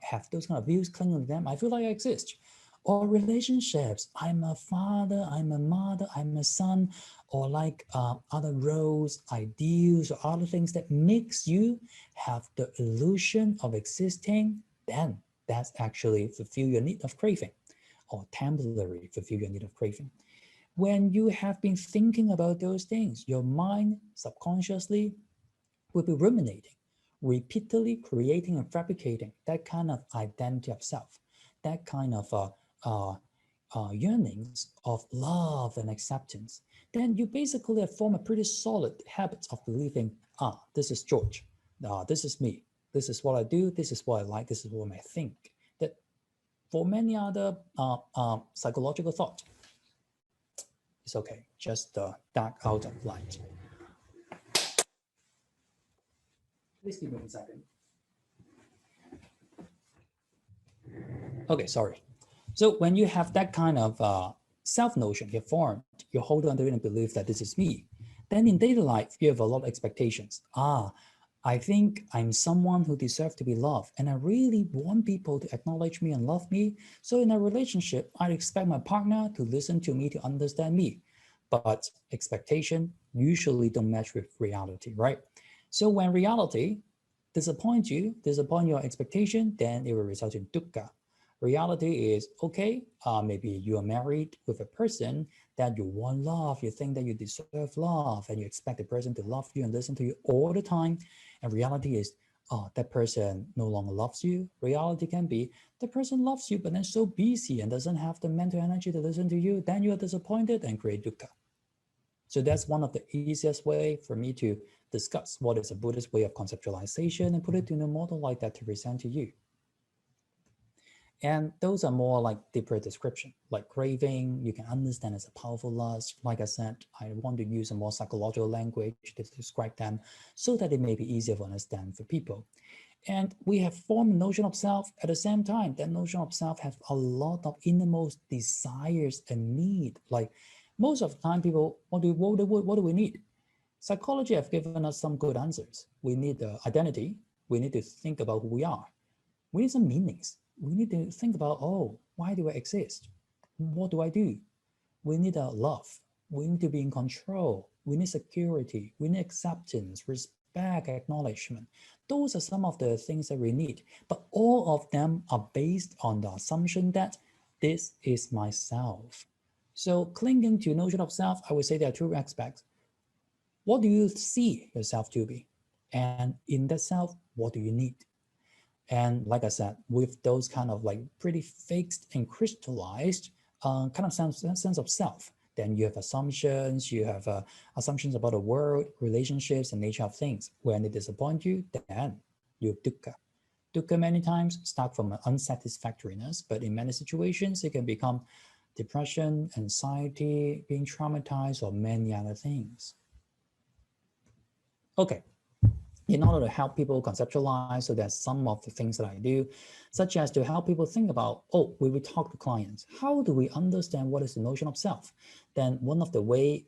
Speaker 3: have those kind of views, cling on them, I feel like I exist. Or relationships, I'm a father, I'm a mother, I'm a son, or like other roles, ideals, or other things that makes you have the illusion of existing, then that's actually fulfill your need of craving, or temporary fulfill your need of craving. When you have been thinking about those things, your mind subconsciously will be ruminating, repeatedly creating and fabricating that kind of identity of self, that kind of yearnings of love and acceptance. Then you basically form a pretty solid habit of believing, this is George, this is me, this is what I do, this is what I like, this is what I think. That for many other psychological thought, it's okay, just dark out of light. Please give me 1 second. Okay, sorry. So when you have that kind of self-notion, you're formed, you hold on to it and believe that this is me, then in daily life, you have a lot of expectations. I think I'm someone who deserves to be loved, and I really want people to acknowledge me and love me. So in a relationship, I expect my partner to listen to me, to understand me. But expectation usually don't match with reality, right? So when reality disappoint your expectation, then it will result in dukkha. Reality is, okay, maybe you are married with a person that you want love, you think that you deserve love, and you expect the person to love you and listen to you all the time. And reality is, that person no longer loves you. Reality can be, the person loves you, but then so busy and doesn't have the mental energy to listen to you, then you are disappointed and create dukkha. So that's one of the easiest way for me to discuss what is a Buddhist way of conceptualization and put it in a model like that to present to you. And those are more like deeper description, like craving, you can understand as a powerful lust. Like I said, I want to use a more psychological language to describe them so that it may be easier to understand for people. And we have formed a notion of self at the same time. That notion of self has a lot of innermost desires and need. Like most of the time people, what do we need? Psychology have given us some good answers. We need the identity. We need to think about who we are. We need some meanings. We need to think about, oh, why do I exist? What do I do? We need a love. We need to be in control. We need security. We need acceptance, respect, acknowledgement. Those are some of the things that we need. But all of them are based on the assumption that this is myself. So clinging to notion of self, I would say there are two aspects. What do you see yourself to be? And in that self, what do you need? And like I said, with those kind of like pretty fixed and crystallized kind of sense of self, then you have assumptions, you have assumptions about the world, relationships, and nature of things. When they disappoint you, then you have dukkha. Dukkha many times start from an unsatisfactoriness, but in many situations, it can become depression, anxiety, being traumatized, or many other things. Okay, in order to help people conceptualize, so there's some of the things that I do, such as to help people think about, oh, when we talk to clients, how do we understand what is the notion of self? Then one of the way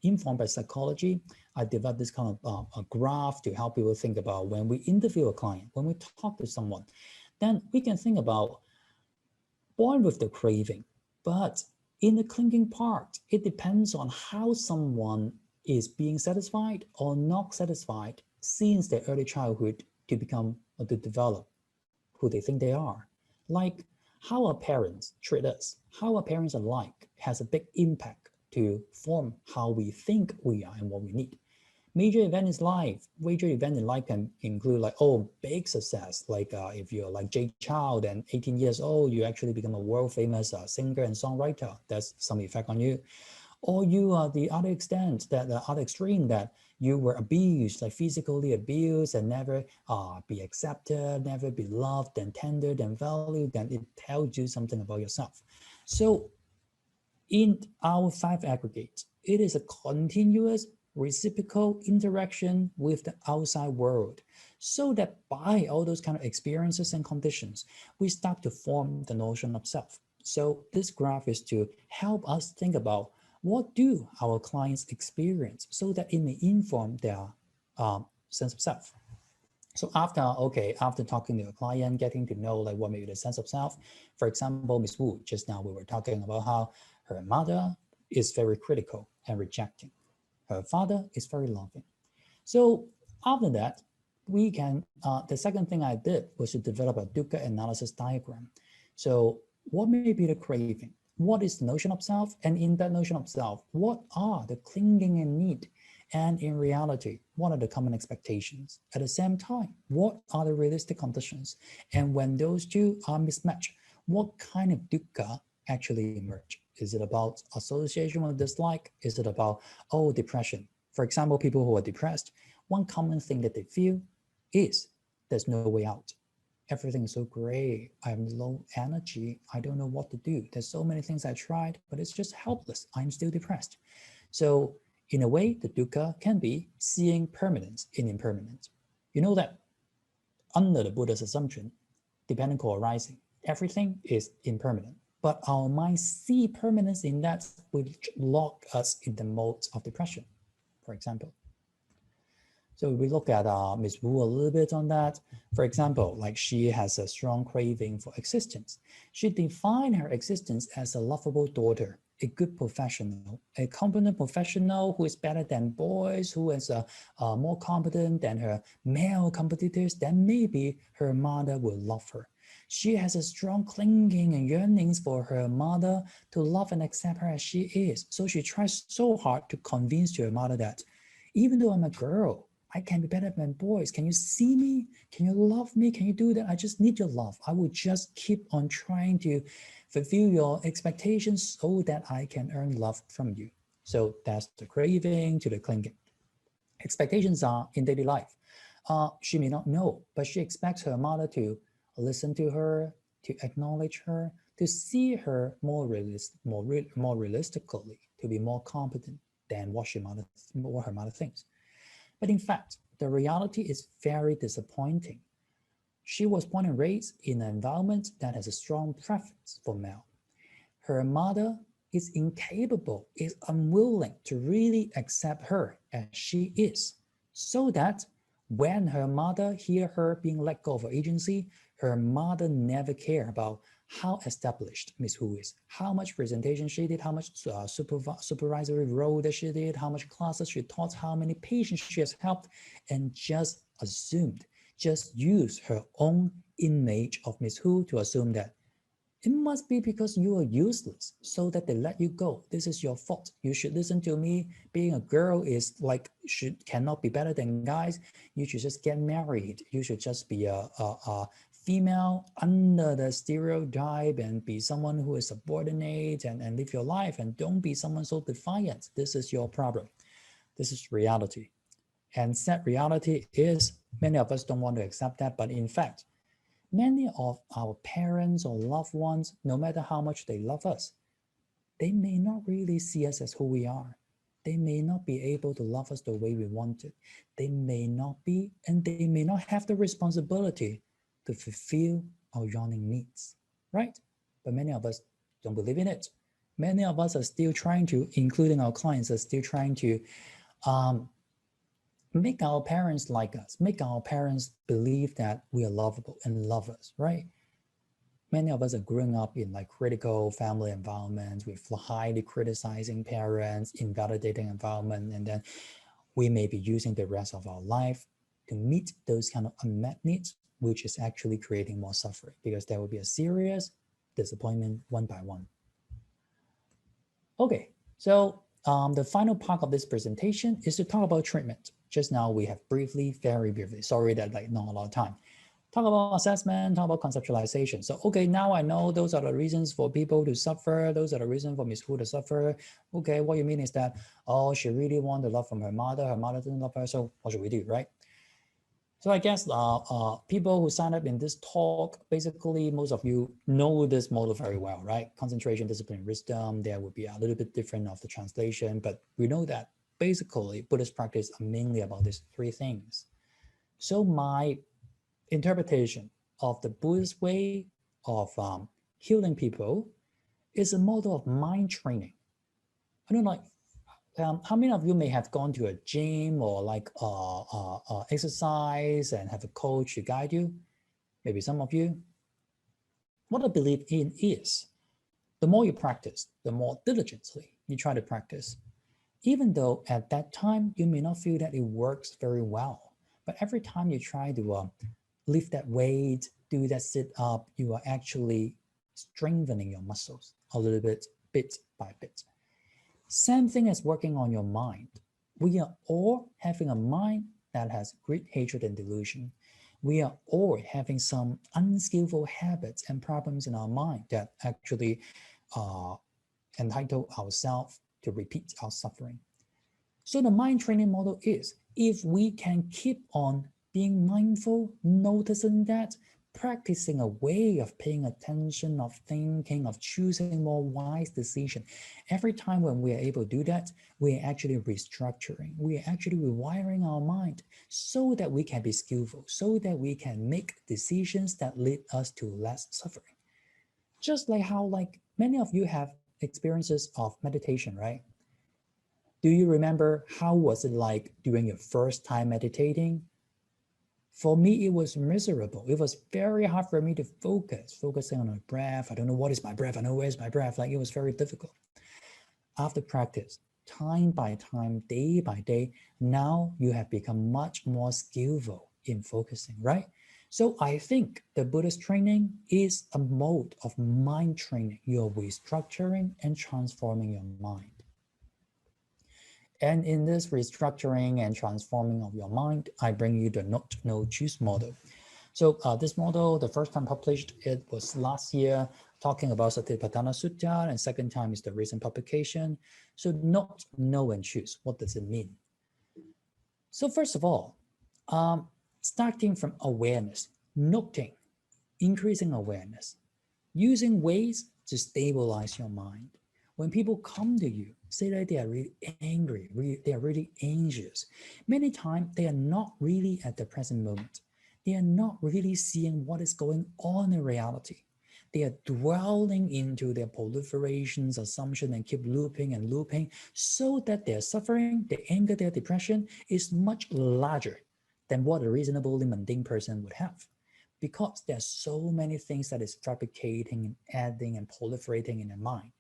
Speaker 3: informed by psychology, I developed this kind of a graph to help people think about when we interview a client, when we talk to someone, then we can think about born with the craving, but in the clinging part, it depends on how someone is being satisfied or not satisfied since their early childhood to become or to develop who they think they are. Like how our parents treat us, how our parents are like has a big impact to form how we think we are and what we need. Major event in life can include like, oh, big success. Like if you're like Jay Child and 18 years old, you actually become a world famous singer and songwriter. That's some effect on you. Or you are the other extent, that the other extreme, that you were abused, like physically abused and never be accepted, never be loved and tendered and valued, then it tells you something about yourself. So in our 5 aggregates, it is a continuous reciprocal interaction with the outside world, so that by all those kind of experiences and conditions, we start to form the notion of self. So this graph is to help us think about what do our clients experience so that it may inform their sense of self. So after talking to a client, getting to know like what may be the sense of self. For example, Miss Wu, just now we were talking about how her mother is very critical and rejecting. Her father is very loving. So after that, we can, the second thing I did was to develop a Dukkha analysis diagram. So what may be the craving? What is the notion of self? And in that notion of self, what are the clinging and need? And in reality, what are the common expectations? At the same time, what are the realistic conditions? And when those two are mismatched, what kind of dukkha actually emerge? Is it about association with dislike? Is it about, oh, depression? For example, people who are depressed, one common thing that they feel is there's no way out. Everything is so gray. I have low energy. I don't know what to do. There's so many things I tried, but it's just helpless. I'm still depressed. So in a way, the dukkha can be seeing permanence in impermanence. You know that under the Buddha's assumption, dependent co-arising, everything is impermanent. But our mind see permanence in that, which lock us in the mode of depression, for example. So we look at Ms. Wu a little bit on that. For example, like she has a strong craving for existence. She defined her existence as a lovable daughter, a good professional, a competent professional who is better than boys, who is more competent than her male competitors, then maybe her mother will love her. She has a strong clinging and yearnings for her mother to love and accept her as she is. So she tries so hard to convince her mother that even though I'm a girl, I can be better than boys. Can you see me? Can you love me? Can you do that? I just need your love. I will just keep on trying to fulfill your expectations so that I can earn love from you. So that's the craving to the clinging. Expectations are in daily life. She may not know, but she expects her mother to listen to her, to acknowledge her, to see her more realistically, to be more competent than what her mother thinks. But in fact, the reality is very disappointing. She was born and raised in an environment that has a strong preference for male. Her mother is incapable, is unwilling to really accept her as she is, so that when her mother hear her being let go of her agency, her mother never care about how established Miss Wu is, how much presentation she did, how much supervisory role that she did, how much classes she taught, how many patients she has helped, and just assumed, just use her own image of Miss Wu to assume that it must be because you are useless, so that they let you go. This is your fault. You should listen to me. Being a girl is like, cannot be better than guys. You should just get married. You should just be a female under the stereotype and be someone who is subordinate and live your life, and don't be someone so defiant. This is your problem. This is reality. And sad reality is many of us don't want to accept that, but in fact, many of our parents or loved ones, no matter how much they love us, they may not really see us as who we are. They may not be able to love us the way we want it. They may not be, and they may not have the responsibility to fulfill our yawning needs, right? But many of us don't believe in it. Many of us are still trying to, including our clients, are still trying to make our parents like us, make our parents believe that we are lovable and love us, right? Many of us are growing up in like critical family environments with highly criticizing parents, invalidating environment, and then we may be using the rest of our life to meet those kind of unmet needs, which is actually creating more suffering because there will be a serious disappointment one by one. Okay, so the final part of this presentation is to talk about treatment. Just now we have briefly, very briefly, sorry that like not a lot of time. Talk about assessment, talk about conceptualization. So, okay, now I know those are the reasons for people to suffer. Those are the reasons for Miss Wu to suffer. Okay, what you mean is that, oh, she really wants the love from her mother doesn't love her, so what should we do, right? So I guess people who sign up in this talk, basically most of you know this model very well, right? Concentration, discipline, wisdom, there would be a little bit different of the translation, but we know that basically Buddhist practice are mainly about these three things. So my interpretation of the Buddhist way of healing people is a model of mind training. I don't know, how many of you may have gone to a gym or like exercise and have a coach to guide you? Maybe some of you. What I believe in is the more you practice, the more diligently you try to practice, even though at that time you may not feel that it works very well. But every time you try to lift that weight, do that sit up, you are actually strengthening your muscles a little bit by bit. Same thing as working on your mind. We are all having a mind that has great hatred and delusion. We are all having some unskillful habits and problems in our mind that actually entitle ourselves to repeat our suffering. So the mind training model is, if we can keep on being mindful, noticing that, practicing a way of paying attention, of thinking, of choosing more wise decision. Every time when we are able to do that, we are actually restructuring, we are actually rewiring our mind so that we can be skillful, so that we can make decisions that lead us to less suffering. Just like how many of you have experiences of meditation, right? Do you remember how was it like during your first time meditating? For me, it was miserable. It was very hard for me to focusing on my breath. I don't know what is my breath. I know where's my breath. Like, it was very difficult. After practice, time by time, day by day, now you have become much more skillful in focusing, right? So I think the Buddhist training is a mode of mind training. You're restructuring and transforming your mind. And in this restructuring and transforming of your mind, I bring you the not, know, choose model. So this model, the first time published, it was last year, talking about Satipatthana Sutta, and second time is the recent publication. So not, know, and choose, what does it mean? So first of all, starting from awareness, noting, increasing awareness, using ways to stabilize your mind. When people come to you, say that they are really angry, they are really anxious, many times they are not really at the present moment. They are not really seeing what is going on in reality. They are dwelling into their proliferations, assumption, and keep looping and looping, so that their suffering, their anger, their depression is much larger than what a reasonably mundane person would have. Because there's so many things that is fabricating and adding and proliferating in their mind.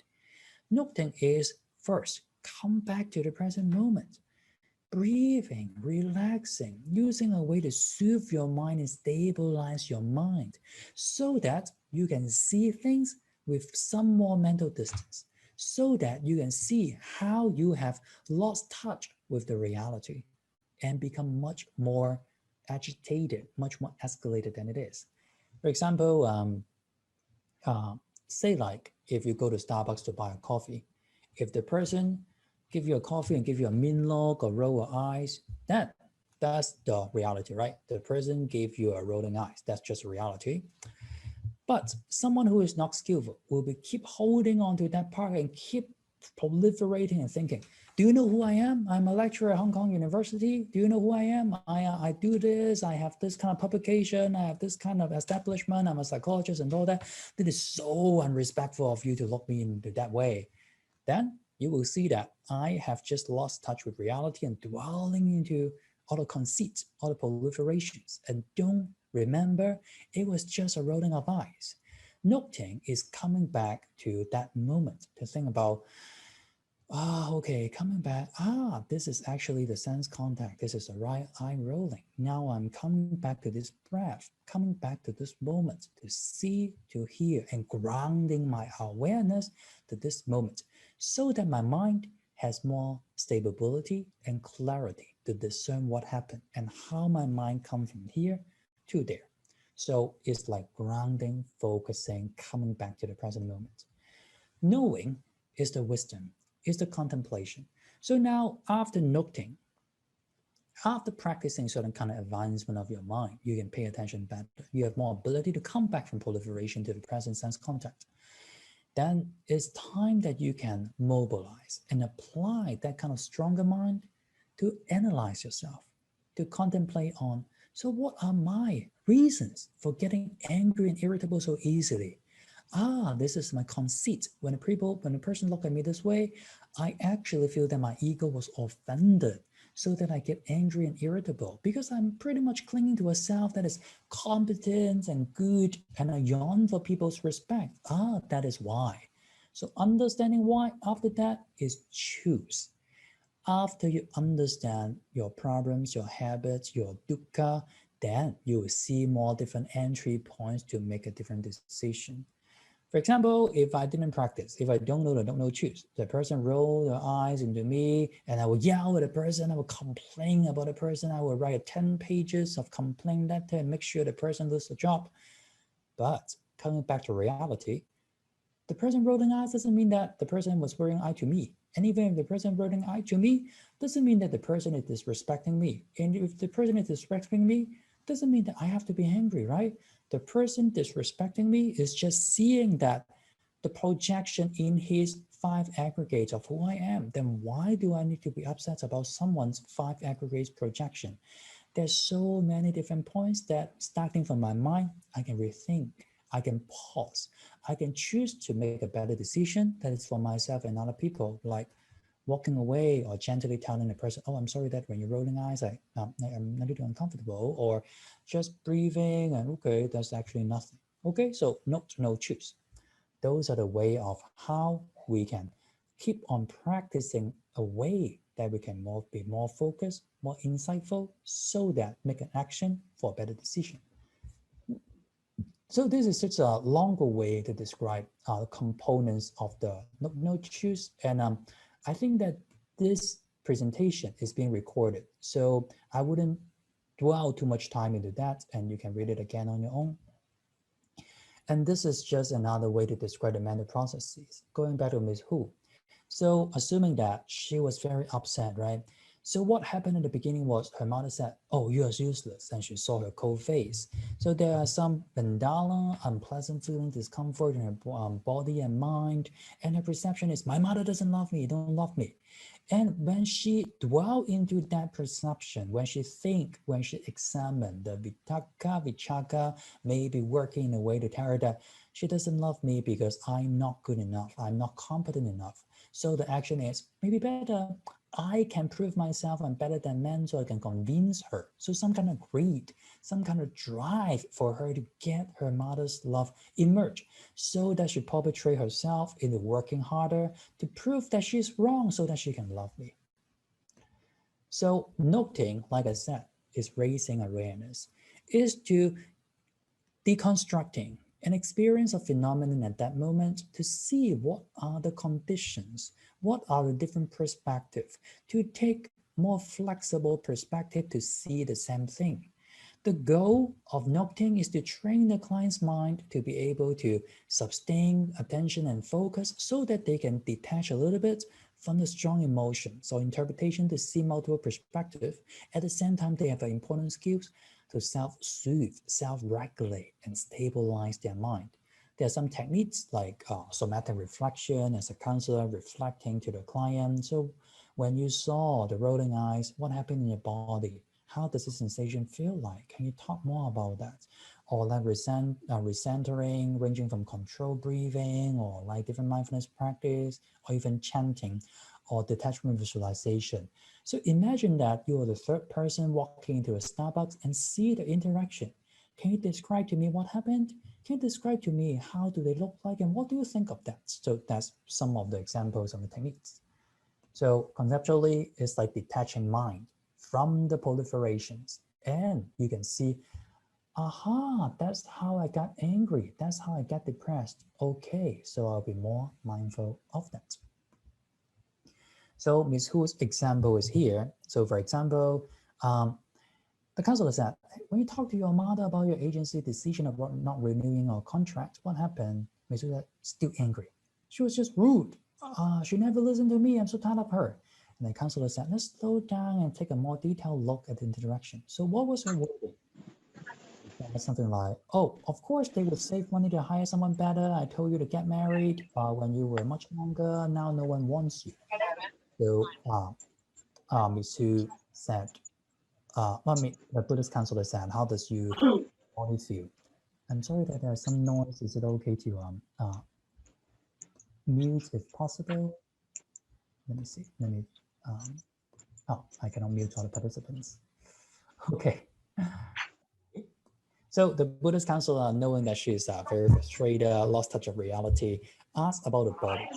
Speaker 3: Noting is first, come back to the present moment. Breathing, relaxing, using a way to soothe your mind and stabilize your mind so that you can see things with some more mental distance, so that you can see how you have lost touch with the reality and become much more agitated, much more escalated than it is. For example, say like if you go to Starbucks to buy a coffee, if the person give you a coffee and give you a mint log or roll of eyes, that's the reality, right? The person gave you a rolling eyes. That's just reality. But someone who is not skillful will be keep holding on to that part and keep proliferating and thinking, do you know who I am? I'm a lecturer at Hong Kong University. Do you know who I am? I do this. I have this kind of publication. I have this kind of establishment. I'm a psychologist and all that. It is so unrespectful of you to look me into that way. Then you will see that I have just lost touch with reality and dwelling into auto conceits, auto proliferations, and don't remember it was just a rolling of eyes. Noting is coming back to that moment to think about, okay, coming back, this is actually the sense contact. This is the right eye rolling. Now I'm coming back to this breath, coming back to this moment to see, to hear, and grounding my awareness to this moment so that my mind has more stability and clarity to discern what happened and how my mind comes from here to there. So it's like grounding, focusing, coming back to the present moment. Knowing is the wisdom, is the contemplation. So now after noting, after practicing certain kind of advancement of your mind, you can pay attention better. You have more ability to come back from proliferation to the present sense contact. Then it's time that you can mobilize and apply that kind of stronger mind to analyze yourself, to contemplate on, so what are my reasons for getting angry and irritable so easily? this is my conceit. When a person look at me this way, I actually feel that my ego was offended, so that I get angry and irritable because I'm pretty much clinging to a self that is competent and good, and I yearn for people's respect. That is why. So understanding why, after that is choose. After you understand your problems, your habits, your dukkha, then you will see more different entry points to make a different decision. For example, if I didn't practice, if I don't know choose, the person roll their eyes into me and I will yell at the person, I will complain about the person, I will write 10 pages of complaint letter and make sure the person loses the job. But coming back to reality, the person rolling eyes doesn't mean that the person was rolling eye to me. And even if the person rolling eye to me, doesn't mean that the person is disrespecting me. And if the person is disrespecting me, doesn't mean that I have to be angry, right? The person disrespecting me is just seeing that the projection in his 5 aggregates of who I am. Then why do I need to be upset about someone's 5 aggregates projection? There's so many different points that starting from my mind, I can rethink. I can pause. I can choose to make a better decision that is for myself and other people, like walking away or gently telling the person, oh, I'm sorry that when you're rolling eyes, I'm a little uncomfortable, or just breathing and okay, that's actually nothing. Okay, so no choose. Those are the way of how we can keep on practicing a way that we can be more focused, more insightful, so that make an action for a better decision. So this is just a longer way to describe components of the no choose. And I think that this presentation is being recorded, so I wouldn't dwell too much time into that, and you can read it again on your own. And this is just another way to describe the mental processes. Going back to Ms. Hu. So assuming that she was very upset, right? So what happened in the beginning was her mother said, oh, you are useless. And she saw her cold face. So there are some bandala, unpleasant feeling, discomfort in her body and mind. And her perception is, my mother doesn't love me, don't love me. And when she dwell into that perception, when she examine the vitaka, vichaka, maybe working in a way to tell her that she doesn't love me because I'm not good enough, I'm not competent enough. So the action is, maybe better, I can prove myself I'm better than men, so I can convince her. So some kind of greed, some kind of drive for her to get her mother's love emerge, so that she perpetrate herself into working harder to prove that she's wrong so that she can love me. So noting, like I said, is raising awareness, is to deconstructing an experience of phenomenon at that moment to see what are the conditions, what are the different perspectives, to take more flexible perspective to see the same thing. The goal of noting is to train the client's mind to be able to sustain attention and focus so that they can detach a little bit from the strong emotions or interpretation to see multiple perspectives. At the same time, they have important skills to self-soothe, self-regulate, and stabilize their mind. There are some techniques like somatic reflection as a counselor reflecting to the client. So when you saw the rolling eyes, what happened in your body? How does the sensation feel like? Can you talk more about that? Or like recentering, ranging from controlled breathing, or like different mindfulness practice, or even chanting, or detachment visualization. So imagine that you are the third person walking into a Starbucks and see the interaction. Can you describe to me what happened? Can you describe to me how do they look like and what do you think of that? So that's some of the examples of the techniques. So conceptually, it's like detaching mind from the proliferations. And you can see, aha, that's how I got angry. That's how I got depressed. Okay, so I'll be more mindful of that. So Ms. Hu's example is here. So for example, the counselor said, when you talk to your mother about your agency decision of not renewing our contract, what happened? Ms. Hu said, still angry. She was just rude. She never listened to me. I'm so tired of her. And the counselor said, let's slow down and take a more detailed look at the interaction. So what was her wording? Something like, oh, of course they would save money to hire someone better. I told you to get married when you were much younger. Now no one wants you. So Ms. Hu said, the Buddhist counselor said, how does you body feel? I'm sorry that there's some noise. Is it okay to mute if possible? Let me see. Let me. Oh, I cannot mute all the participants. Okay. So the Buddhist counselor, knowing that she's very frustrated, lost touch of reality, asks about the body.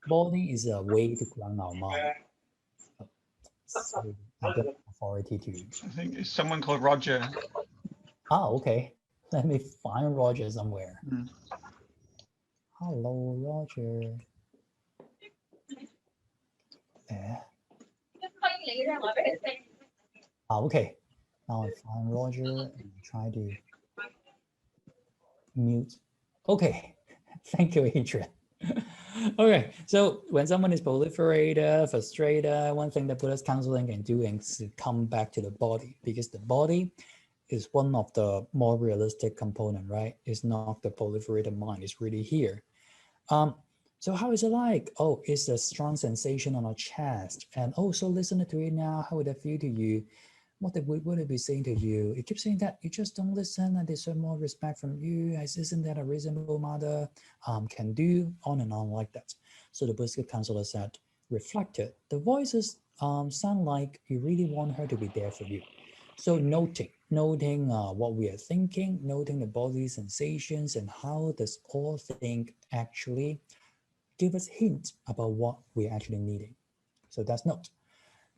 Speaker 3: Body is a way to ground our mind. Oh, sorry, I don't have authority to.
Speaker 2: I think it's someone called Roger.
Speaker 3: Ah, okay. Let me find Roger somewhere.
Speaker 2: Mm.
Speaker 3: Hello, Roger. Okay. Now I find Roger and try to mute. Okay. Thank you, Adrian. Okay, so when someone is proliferated, frustrated, one thing that Buddhist counseling can do is to come back to the body, because the body is one of the more realistic component, right? It's not the proliferated mind, it's really here. So how is it like? Oh, it's a strong sensation on our chest. And also listen to it now. How would that feel to you? What would it be saying to you? It keeps saying that you just don't listen and deserve more respect from you. Isn't that a reasonable mother can do? On and on like that. So the Buddhist counselor said, reflected. The voices sound like you really want her to be there for you. So noting what we are thinking, noting the body sensations and how this all thing actually give us hints about what we're actually needing. So that's note.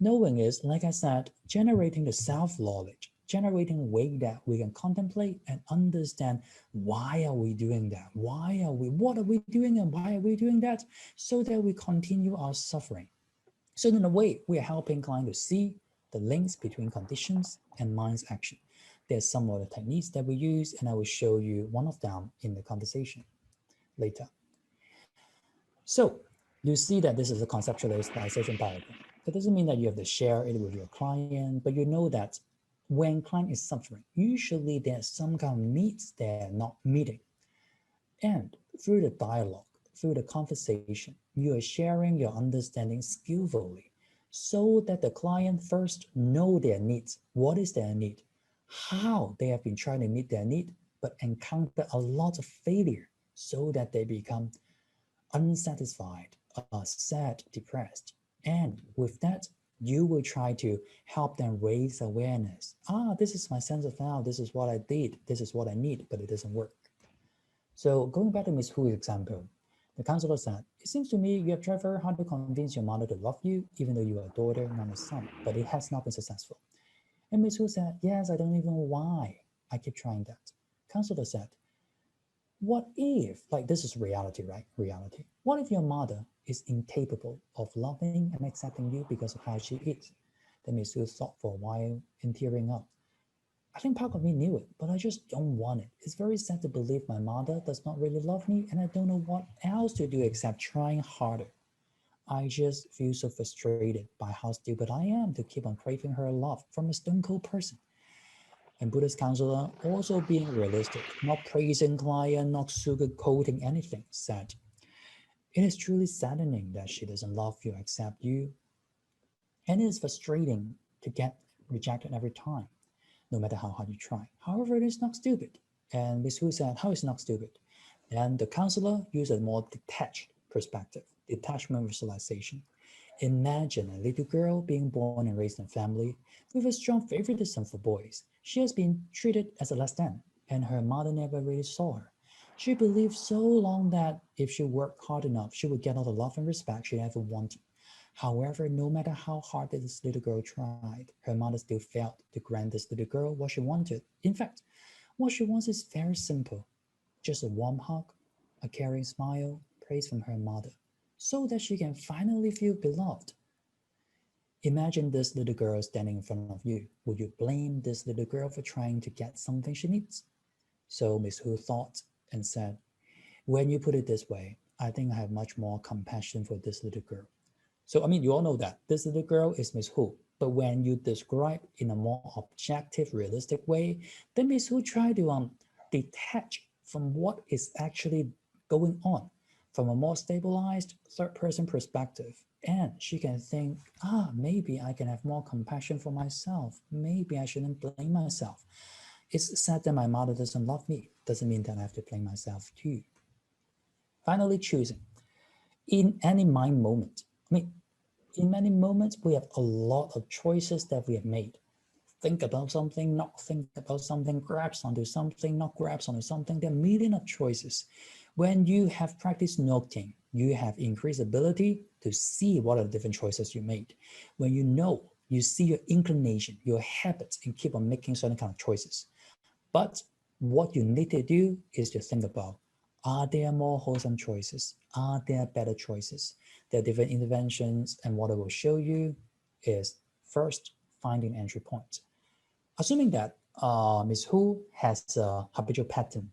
Speaker 3: Knowing is, like I said, generating the self-knowledge, generating a way that we can contemplate and understand why are we doing that? What are we doing and why are we doing that? So that we continue our suffering. So in a way, we are helping client to see the links between conditions and mind's action. There's some of the techniques that we use, and I will show you one of them in the conversation later. So you see that this is a conceptualization diagram. It doesn't mean that you have to share it with your client, but you know that when client is suffering, usually there's some kind of needs they're not meeting. And through the dialogue, through the conversation, you are sharing your understanding skillfully so that the client first know their needs. What is their need? How they have been trying to meet their need, but encounter a lot of failure so that they become unsatisfied, sad, depressed. And with that, you will try to help them raise awareness. This is my sense of now. This is what I did. This is what I need, but it doesn't work. So going back to Ms. Hu's example, the counselor said, it seems to me you have tried very hard to convince your mother to love you, even though you are a daughter, not a son, but it has not been successful. And Ms. Hu said, yes, I don't even know why I keep trying that. Counselor said, what if, like this is reality, right? Reality. What if your mother is incapable of loving and accepting you because of how she is? Then Ms. Hu thought for a while and tearing up. I think part of me knew it, but I just don't want it. It's very sad to believe my mother does not really love me and I don't know what else to do except trying harder. I just feel so frustrated by how stupid I am to keep on craving her love from a stone cold person. And Buddhist counselor, also being realistic, not praising client, not sugarcoating anything, said, it is truly saddening that she doesn't love you, accept you. And it is frustrating to get rejected every time, no matter how hard you try. However, it is not stupid. And Ms. Hu said, how is it not stupid? And the counselor used a more detached perspective, detachment visualization. Imagine a little girl being born and raised in a family with a strong favoritism for boys. She has been treated as a less than, and her mother never really saw her. She believed so long that if she worked hard enough, she would get all the love and respect she ever wanted. However, no matter how hard this little girl tried, her mother still failed to grant this little girl what she wanted. In fact, what she wants is very simple. Just a warm hug, a caring smile, praise from her mother, so that she can finally feel beloved. Imagine this little girl standing in front of you. Would you blame this little girl for trying to get something she needs? So Ms. Hu thought and said, when you put it this way, I think I have much more compassion for this little girl. So, I mean, you all know that this little girl is Ms. Hu, but when you describe in a more objective, realistic way, then Ms. Hu tried to detach from what is actually going on from a more stabilized third-person perspective. And she can think, maybe I can have more compassion for myself. Maybe I shouldn't blame myself. It's sad that my mother doesn't love me. Doesn't mean that I have to blame myself too. Finally, choosing. In any mind moment, in many moments, we have a lot of choices that we have made. Think about something, not think about something, grabs onto something, not grabs onto something. There are millions of choices. When you have practiced noting, you have increased ability to see what are the different choices you made. When you know, you see your inclination, your habits, and keep on making certain kind of choices. But what you need to do is to think about, are there more wholesome choices? Are there better choices? There are different interventions, and what I will show you is first finding entry points. Assuming that Ms. Hu has a habitual pattern,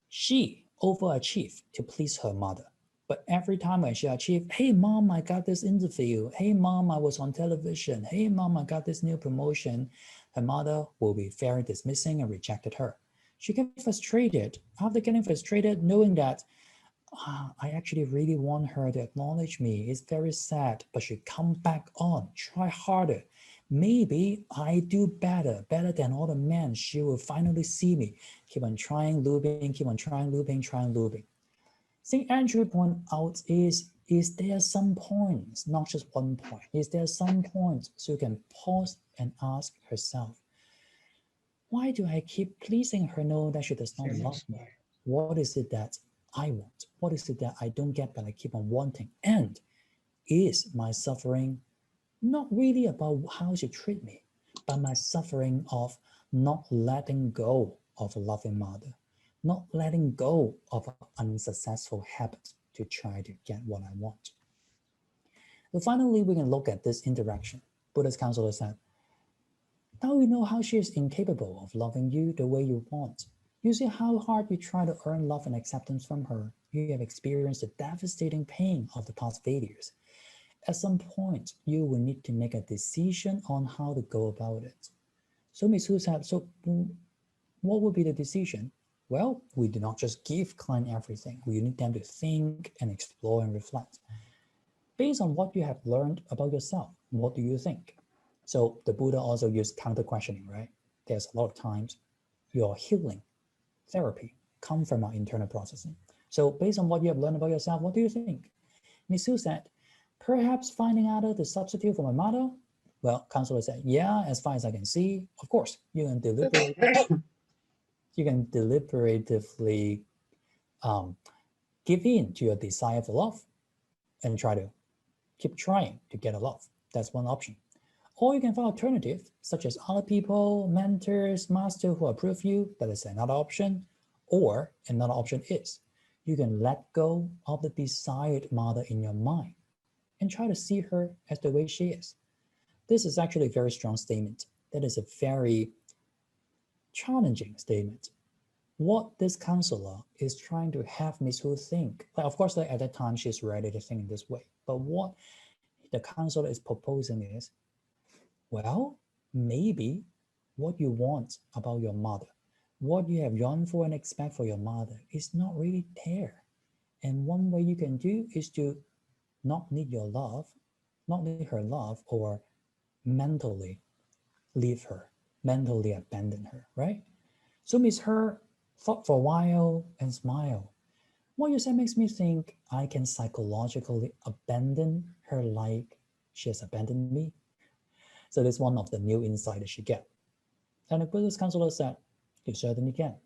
Speaker 3: she overachieved to please her mother. But every time when she achieved, hey mom, I got this interview. Hey mom, I was on television. Hey mom, I got this new promotion. Her mother will be very dismissing and rejected her. She gets frustrated. After getting frustrated, knowing that I actually really want her to acknowledge me. It's very sad, but she come back on, try harder. Maybe I do better than all the men. She will finally see me. Keep on trying, looping, keep on trying, looping, trying, looping. The entry point out is there some points, not just one point? Is there some points so you can pause and ask herself, why do I keep pleasing her knowing that she does not love me? What is it that I want? What is it that I don't get but I keep on wanting? And is my suffering not really about how she treats me, but my suffering of not letting go of a loving mother, not letting go of an unsuccessful habit to try to get what I want? So finally, we can look at this interaction. Buddhist counselor said, now you know how she is incapable of loving you the way you want. You see how hard you try to earn love and acceptance from her. You have experienced the devastating pain of the past failures. At some point, you will need to make a decision on how to go about it. So Ms. Hu said, so what would be the decision? Well, we do not just give client everything. We need them to think and explore and reflect. Based on what you have learned about yourself, what do you think? So the Buddha also used counter-questioning, right? There's a lot of times your healing therapy come from our internal processing. So based on what you have learned about yourself, what do you think? Ms. Hu said, perhaps finding out the substitute for my mother? Well, counselor said, yeah, as far as I can see, of course, you can deliberatively give in to your desire for love and try to keep trying to get a love. That's one option. Or you can find alternative, such as other people, mentors, master who approve you. That is another option. Or another option is you can let go of the desired mother in your mind and try to see her as the way she is. This is actually a very strong statement. That is a very challenging statement. What this counselor is trying to have Ms. Hu think, of course, at that time, she's ready to think in this way. But what the counselor is proposing is, well, maybe what you want about your mother, what you have yearned for and expect for your mother is not really there. And one way you can do is to not need your love, not need her love, or mentally leave her, mentally abandon her, right? So Ms. Her thought for a while and smiled. What you said makes me think I can psychologically abandon her like she has abandoned me. So that's one of the new insight that she get. And the Buddhist counselor said, you certainly can.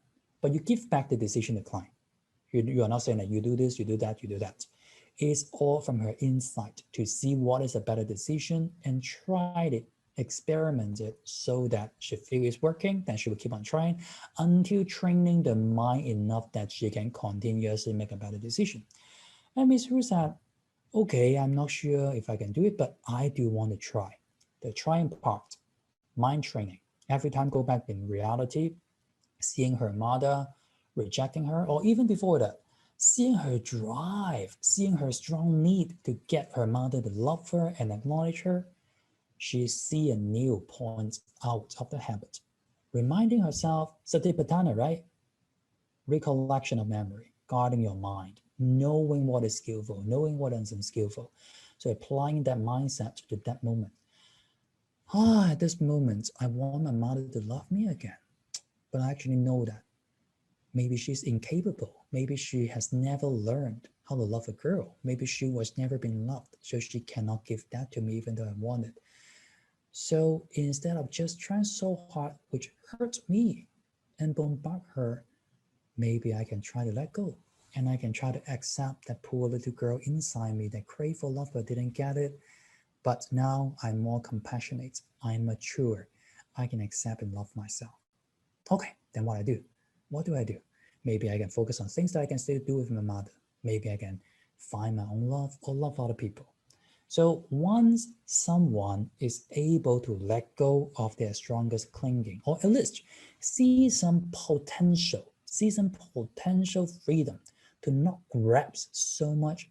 Speaker 3: But you give back the decision to the client. You are not saying that you do this, you do that, you do that. It's all from her insight to see what is a better decision and try it, experiment it so that she feels it's working, then she will keep on trying until training the mind enough that she can continuously make a better decision. And Ms. Hu said, okay, I'm not sure if I can do it, but I do want to try. The trying part, mind training. Every time go back in reality, seeing her mother, rejecting her, or even before that, seeing her drive, seeing her strong need to get her mother to love her and acknowledge her, she see a new point out of the habit. Reminding herself, satipatthana, right? Recollection of memory, guarding your mind, knowing what is skillful, knowing what is unskillful. So applying that mindset to that moment. At this moment, I want my mother to love me again. but I actually know that maybe she's incapable. Maybe she has never learned how to love a girl. Maybe she was never been loved, so she cannot give that to me even though I want it. So instead of just trying so hard, which hurts me, and bombard her, maybe I can try to let go. And I can try to accept that poor little girl inside me that craved for love but didn't get it. But now I'm more compassionate. I'm mature. I can accept and love myself. Okay, then what I do? What do I do? Maybe I can focus on things that I can still do with my mother. Maybe I can find my own love or love other people. So once someone is able to let go of their strongest clinging, or at least see some potential freedom to not grasp so much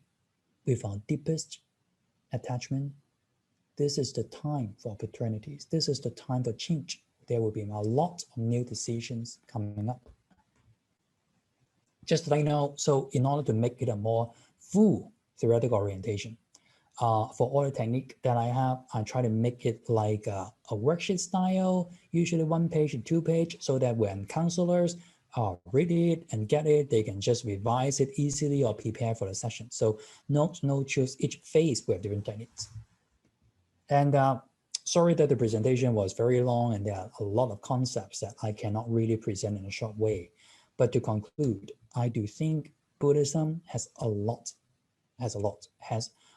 Speaker 3: with our deepest attachment, this is the time for opportunities. This is the time for change. There will be a lot of new decisions coming up. Just to let you know, so in order to make it a more full theoretical orientation, for all the technique that I have, I try to make it like a worksheet style, usually 1 page and 2 page, so that when counselors read it and get it, they can just revise it easily or prepare for the session. So no choose each phase with different techniques. And sorry that the presentation was very long and there are a lot of concepts that I cannot really present in a short way. But to conclude, I do think Buddhism has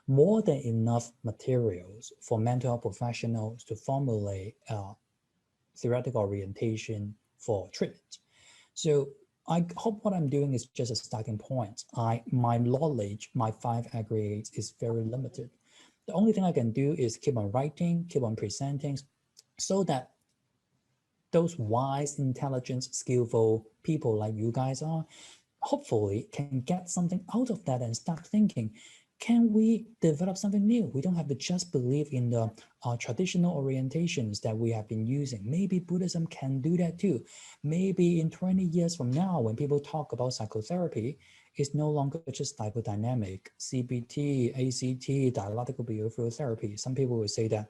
Speaker 3: more than enough materials for mental health professionals to formulate theoretical orientation for treatment. So I hope what I'm doing is just a starting point. My knowledge, my 5 aggregates is very limited. The only thing I can do is keep on writing, keep on presenting, so that those wise, intelligent, skillful people like you guys are, hopefully can get something out of that and start thinking, can we develop something new? We don't have to just believe in the traditional orientations that we have been using. Maybe Buddhism can do that too. Maybe in 20 years from now, when people talk about psychotherapy, it's no longer just psychodynamic, CBT, ACT, dialectical behavioral therapy. Some people will say that,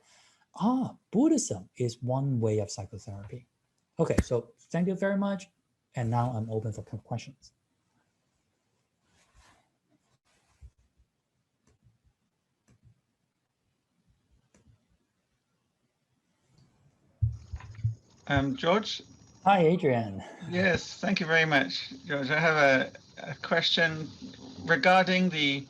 Speaker 3: Buddhism is one way of psychotherapy. Okay, so thank you very much. And now I'm open for questions.
Speaker 2: George?
Speaker 3: Hi, Adrian.
Speaker 2: Yes, thank you very much, George. I have a question regarding the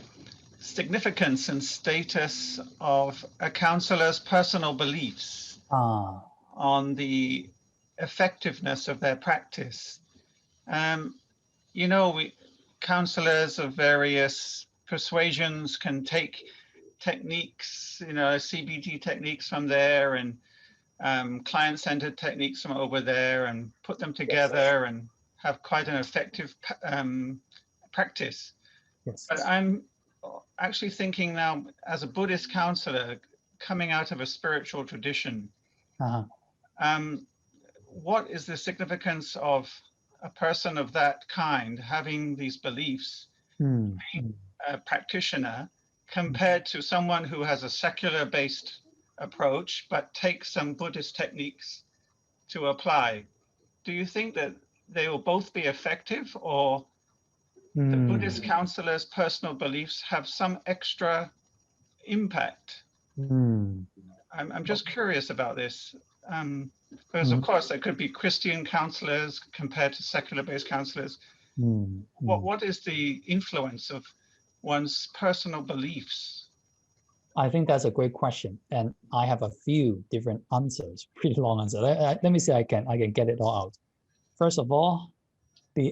Speaker 2: significance and status of a counselor's personal beliefs on the effectiveness of their practice. You know, counselors of various persuasions can take techniques, you know, CBT techniques from there and client-centered techniques from over there and put them together and have quite an effective practice.
Speaker 3: Yes.
Speaker 2: But I'm actually thinking now, as a Buddhist counselor coming out of a spiritual tradition, what is the significance of a person of that kind having these beliefs, a practitioner, compared to someone who has a secular-based approach but takes some Buddhist techniques to apply? Do you think that they will both be effective, or the Buddhist counselor's personal beliefs have some extra impact? I'm just curious about this, because of course there could be Christian counselors compared to secular-based counselors. What is the influence of one's personal beliefs?
Speaker 3: I think that's a great question, and I have a few different answers, pretty long answer. Let me see, I can get it all out. First of all,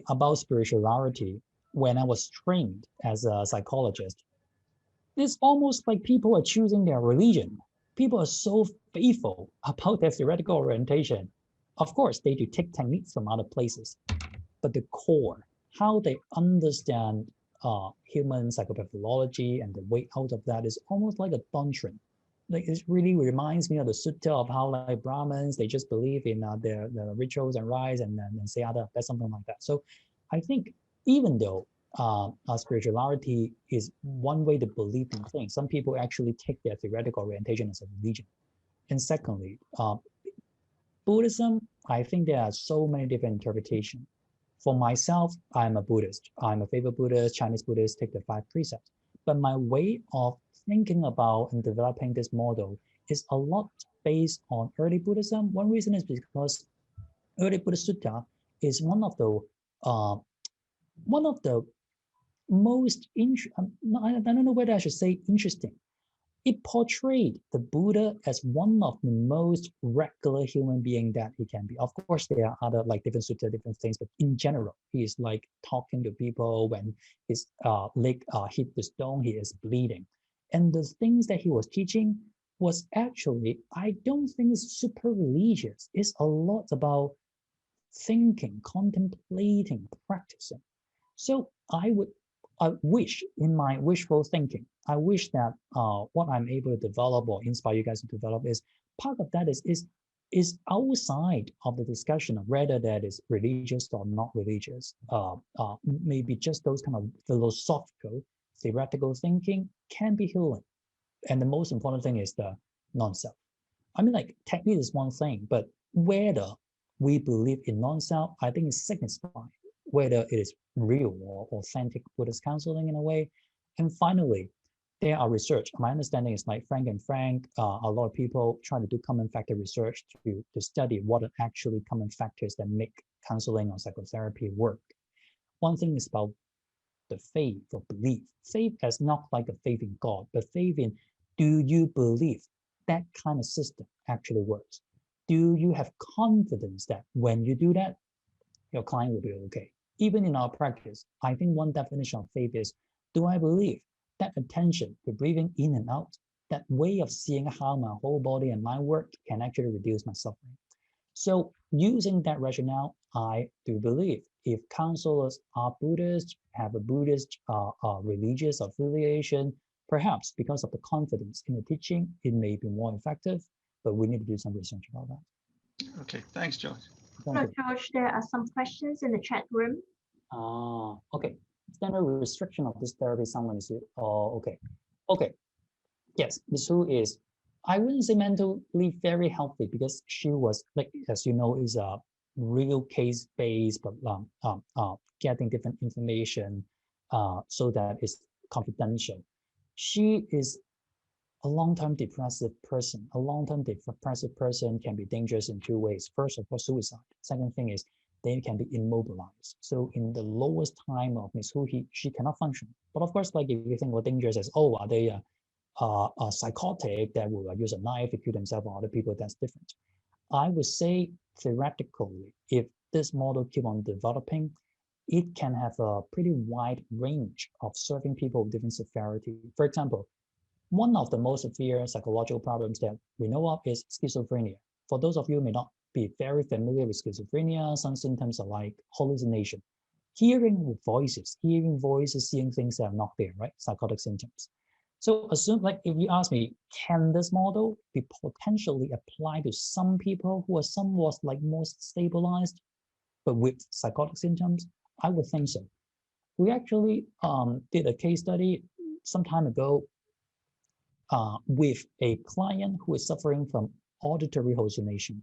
Speaker 3: about spirituality. When I was trained as a psychologist, it's almost like people are choosing their religion. People are so faithful about their theoretical orientation. Of course, they do take techniques from other places, but the core, how they understand human psychopathology and the way out of that is almost like a doctrine. Like it really reminds me of the sutta of how like Brahmins, they just believe in their rituals and rites and say other, that's something like that. So I think even though our spirituality is one way to believe in things, some people actually take their theoretical orientation as a religion. And secondly, Buddhism, I think there are so many different interpretations. For myself, I'm a Buddhist. I'm a favorite Buddhist, Chinese Buddhist, take the 5 precepts. But my way of thinking about and developing this model is a lot based on early Buddhism. One reason is because early Buddhist Sutta is uh, one of the most I don't know whether I should say interesting. It portrayed the Buddha as one of the most regular human being that he can be. Of course, there are other like different sutta, different things, but in general, he is like talking to people when his leg hit the stone, he is bleeding. And the things that he was teaching was actually, I don't think it's super religious. It's a lot about thinking, contemplating, practicing. So I wish in my wishful thinking, I wish that what I'm able to develop or inspire you guys to develop is part of that is outside of the discussion of whether that is religious or not religious. Maybe just those kind of philosophical, theoretical thinking can be healing. And the most important thing is the non-self. I mean, like technique is one thing, but whether we believe in non-self, I think is signified whether it is real or authentic Buddhist counseling in a way. And finally, there are research. My understanding is like Frank and Frank, a lot of people try to do common factor research to study what are actually common factors that make counseling or psychotherapy work. One thing is about the faith or belief. Faith is not like a faith in God, but faith in, do you believe that kind of system actually works? Do you have confidence that when you do that, your client will be okay? Even in our practice, I think one definition of faith is, do I believe that attention to breathing in and out, that way of seeing how my whole body and mind work can actually reduce my suffering? So using that rationale, I do believe if counselors are Buddhist, have a Buddhist religious affiliation, perhaps because of the confidence in the teaching, it may be more effective, but we need to do some research about that.
Speaker 2: Okay, thanks, George.
Speaker 1: So, George, there are some questions in the chat room.
Speaker 3: Okay. Standard restriction of this therapy, someone is, oh, okay. Okay. Yes, Ms. Hu is, I wouldn't say mentally very healthy because she was, like, as you know, is a real case-based, but getting different information so that it's confidential. She is a long-term depressive person. A long-term depressive person can be dangerous in 2 ways. First of all, suicide. Second thing is they can be immobilized. So in the lowest time of Ms. Hu, she cannot function. But of course, like if you think about dangerous as, oh, are they psychotic that will use a knife to kill themselves or other people, that's different. I would say theoretically, if this model keep on developing, it can have a pretty wide range of serving people with different severity. For example, one of the most severe psychological problems that we know of is schizophrenia. For those of you who may not be very familiar with schizophrenia, some symptoms are like hallucination, hearing voices, seeing things that are not there, right? Psychotic symptoms. So assume, like, if you ask me, can this model be potentially applied to some people who are somewhat like more stabilized, but with psychotic symptoms? I would think so. We actually did a case study some time ago with a client who is suffering from auditory hallucination.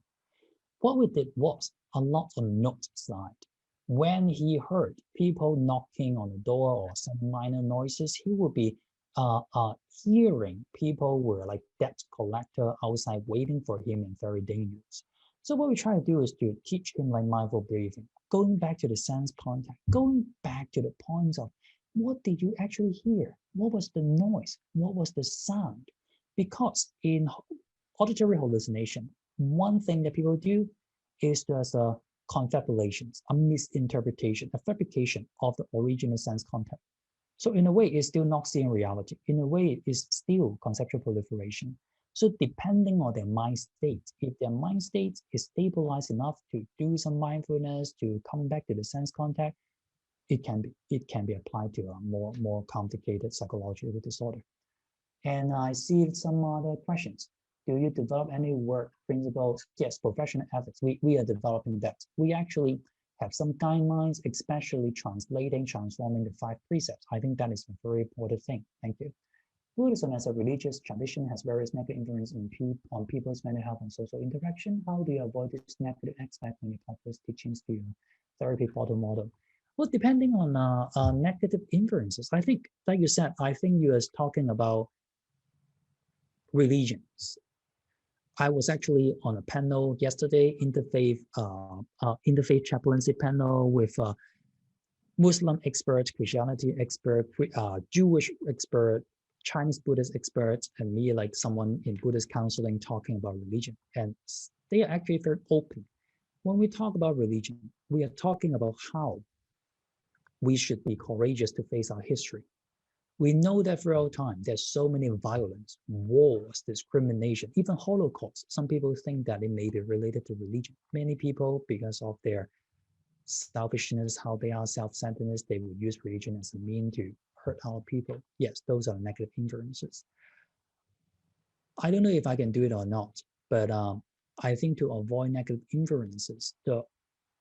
Speaker 3: What we did was a lot on note side. When he heard people knocking on the door or some minor noises, he would be hearing people were like debt collector outside waiting for him and very dangerous. So what we try to do is to teach him like mindful breathing, going back to the sense contact, going back to the points of what did you actually hear? What was the noise? What was the sound? Because in auditory hallucination, one thing that people do is there's a confabulations, a misinterpretation, a fabrication of the original sense contact. So in a way, it's still not seeing reality. In a way, it's still conceptual proliferation. So depending on their mind state, if their mind state is stabilized enough to do some mindfulness, to come back to the sense contact, it can be applied to a more complicated psychological disorder. And I see some other questions. Do you develop any work principles? Yes, professional ethics. We are developing that. We actually have some guidelines, especially transforming the 5 precepts. I think that is a very important thing. Thank you. Buddhism as a religious tradition has various negative influence on people's mental health and social interaction. How do you avoid this negative aspect when you talk these teachings to your therapy model? Well, depending on negative influences, I think, like you said, I think you are talking about religions. I was actually on a panel yesterday, interfaith chaplaincy panel with Muslim experts, Christianity expert, Jewish expert, Chinese Buddhist experts, and me, like someone in Buddhist counseling, talking about religion. And they are actually very open. When we talk about religion, we are talking about how we should be courageous to face our history. We know that throughout time, there's so many violence, wars, discrimination, even Holocaust. Some people think that it may be related to religion. Many people, because of their selfishness, how they are self-centeredness, they would use religion as a mean to hurt our people. Yes, those are negative influences. I don't know if I can do it or not, but I think to avoid negative influences, the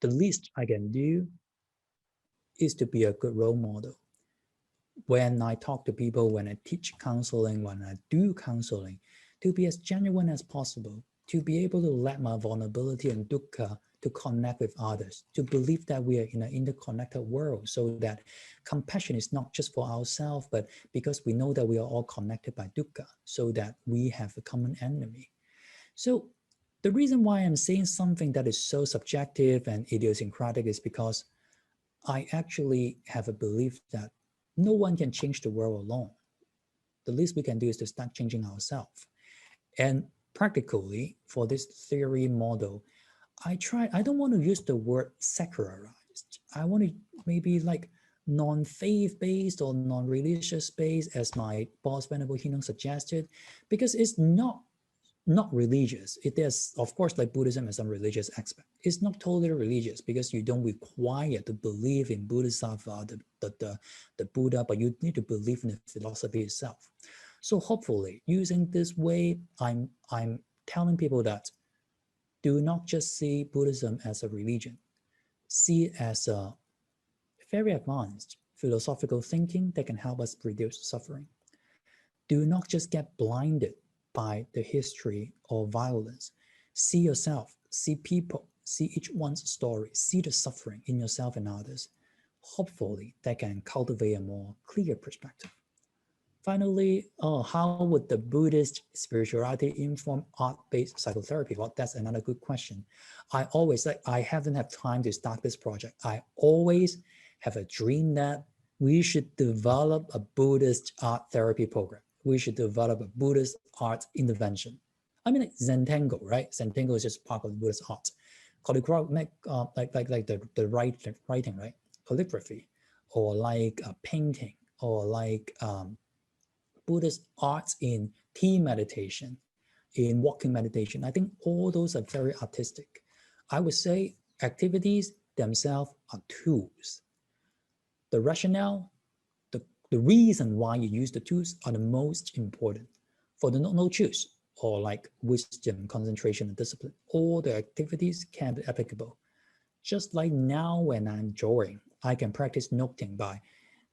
Speaker 3: least I can do is to be a good role model. When I talk to people, when I teach counseling, when I do counseling, to be as genuine as possible, to be able to let my vulnerability and dukkha to connect with others, to believe that we are in an interconnected world, so that compassion is not just for ourselves, but because we know that we are all connected by dukkha, so that we have a common enemy. So the reason why I'm saying something that is so subjective and idiosyncratic is because I actually have a belief that no one can change the world alone. The least we can do is to start changing ourselves. And practically, for this theory model, I don't want to use the word secularized. I want to maybe like non-faith based or non-religious based, as my boss Venerable Hinong suggested, because it's not religious. It is, of course, like Buddhism has some religious aspect. It's not totally religious because you don't require to believe in Bodhisattva, the Buddha, but you need to believe in the philosophy itself. So hopefully, using this way, I'm telling people that do not just see Buddhism as a religion. See it as a very advanced philosophical thinking that can help us reduce suffering. Do not just get blinded by the history of violence. See yourself, see people, see each one's story, see the suffering in yourself and others. Hopefully, that can cultivate a more clear perspective. Finally, how would the Buddhist spirituality inform art-based psychotherapy? Well, that's another good question. I haven't had time to start this project. I always have a dream that we should develop a Buddhist art therapy program. We should develop a Buddhist art intervention. I mean, like Zentango, right? Zentango is just part of the Buddhist art. Calligraphy, like the writing, right? Calligraphy, or like painting, or like Buddhist arts in tea meditation, in walking meditation. I think all those are very artistic. I would say activities themselves are tools. The rationale, the reason why you use the tools are the most important. For the no choose, or like wisdom, concentration, and discipline, all the activities can be applicable. Just like now when I'm drawing, I can practice noting by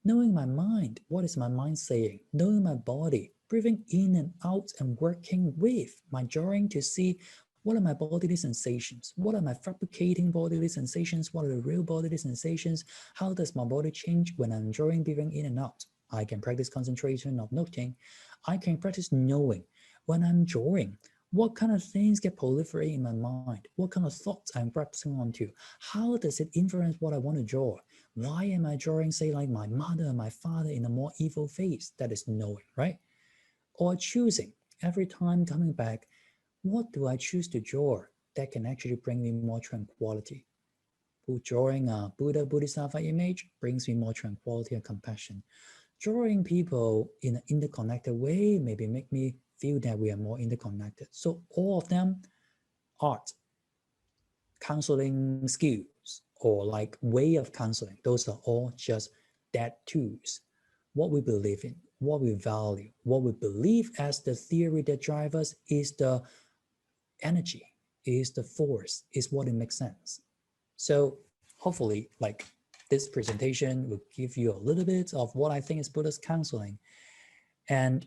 Speaker 3: knowing my mind, what is my mind saying, knowing my body, breathing in and out and working with my drawing to see what are my bodily sensations, what are my fabricating bodily sensations, what are the real bodily sensations, how does my body change when I'm drawing, breathing in and out. I can practice concentration of noting. I can practice knowing when I'm drawing, what kind of things get proliferate in my mind, what kind of thoughts I'm grasping onto, how does it influence what I want to draw. Why am I drawing, say, like my mother and my father in a more evil face? That is knowing, right? Or choosing, every time coming back, what do I choose to draw that can actually bring me more tranquility? Drawing a Buddha, Bodhisattva image brings me more tranquility and compassion. Drawing people in an interconnected way maybe make me feel that we are more interconnected. So all of them, art, counseling skills, or like way of counseling, those are all just that tools. What we believe in, what we value, what we believe as the theory that drives us is the energy, is the force, is what it makes sense. So hopefully, like this presentation will give you a little bit of what I think is Buddhist counseling. And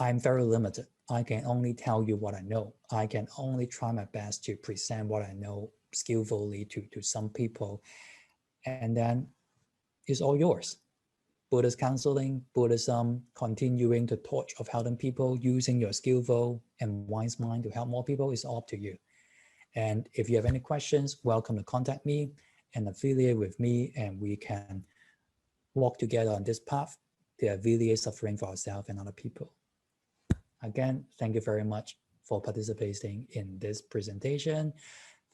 Speaker 3: I'm very limited. I can only tell you what I know. I can only try my best to present what I know skillfully to some people. And then it's all yours. Buddhist counseling, Buddhism, continuing the torch of helping people, using your skillful and wise mind to help more people is up to you. And if you have any questions, welcome to contact me and affiliate with me, and we can walk together on this path to alleviate suffering for ourselves and other people. Again, thank you very much for participating in this presentation.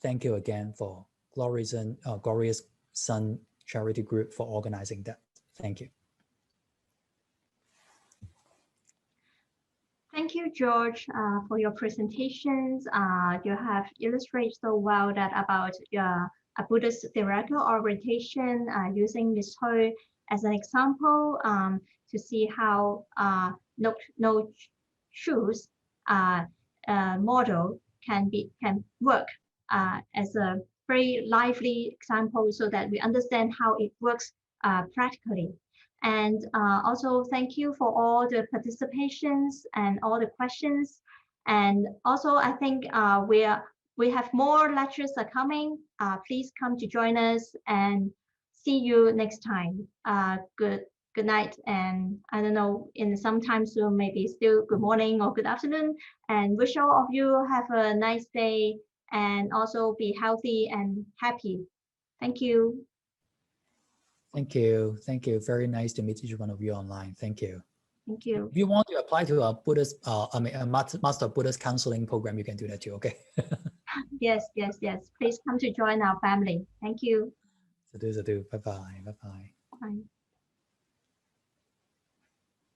Speaker 3: Thank you again for Glorious Sun Charity Group for organizing that. Thank you.
Speaker 1: Thank you, George, for your presentations. You have illustrated so well that about a Buddhist theoretical orientation using Ms. Ho as an example to see how no shoes model can work as a very lively example so that we understand how it works practically. And also thank you for all the participations and all the questions. And also I think we have more lectures are coming. Please come to join us and see you next time. Good night, and I don't know, in some time soon, maybe still good morning or good afternoon, and wish all of you have a nice day and also be healthy and happy. Thank you.
Speaker 3: Thank you. Thank you. Very nice to meet each one of you online. Thank you.
Speaker 1: Thank you.
Speaker 3: If you want to apply to a Buddhist, a Master Buddhist Counseling program, you can do that too, okay?
Speaker 1: Yes. Please come to join our family. Thank you.
Speaker 3: Bye-bye. Bye-bye.
Speaker 1: Bye.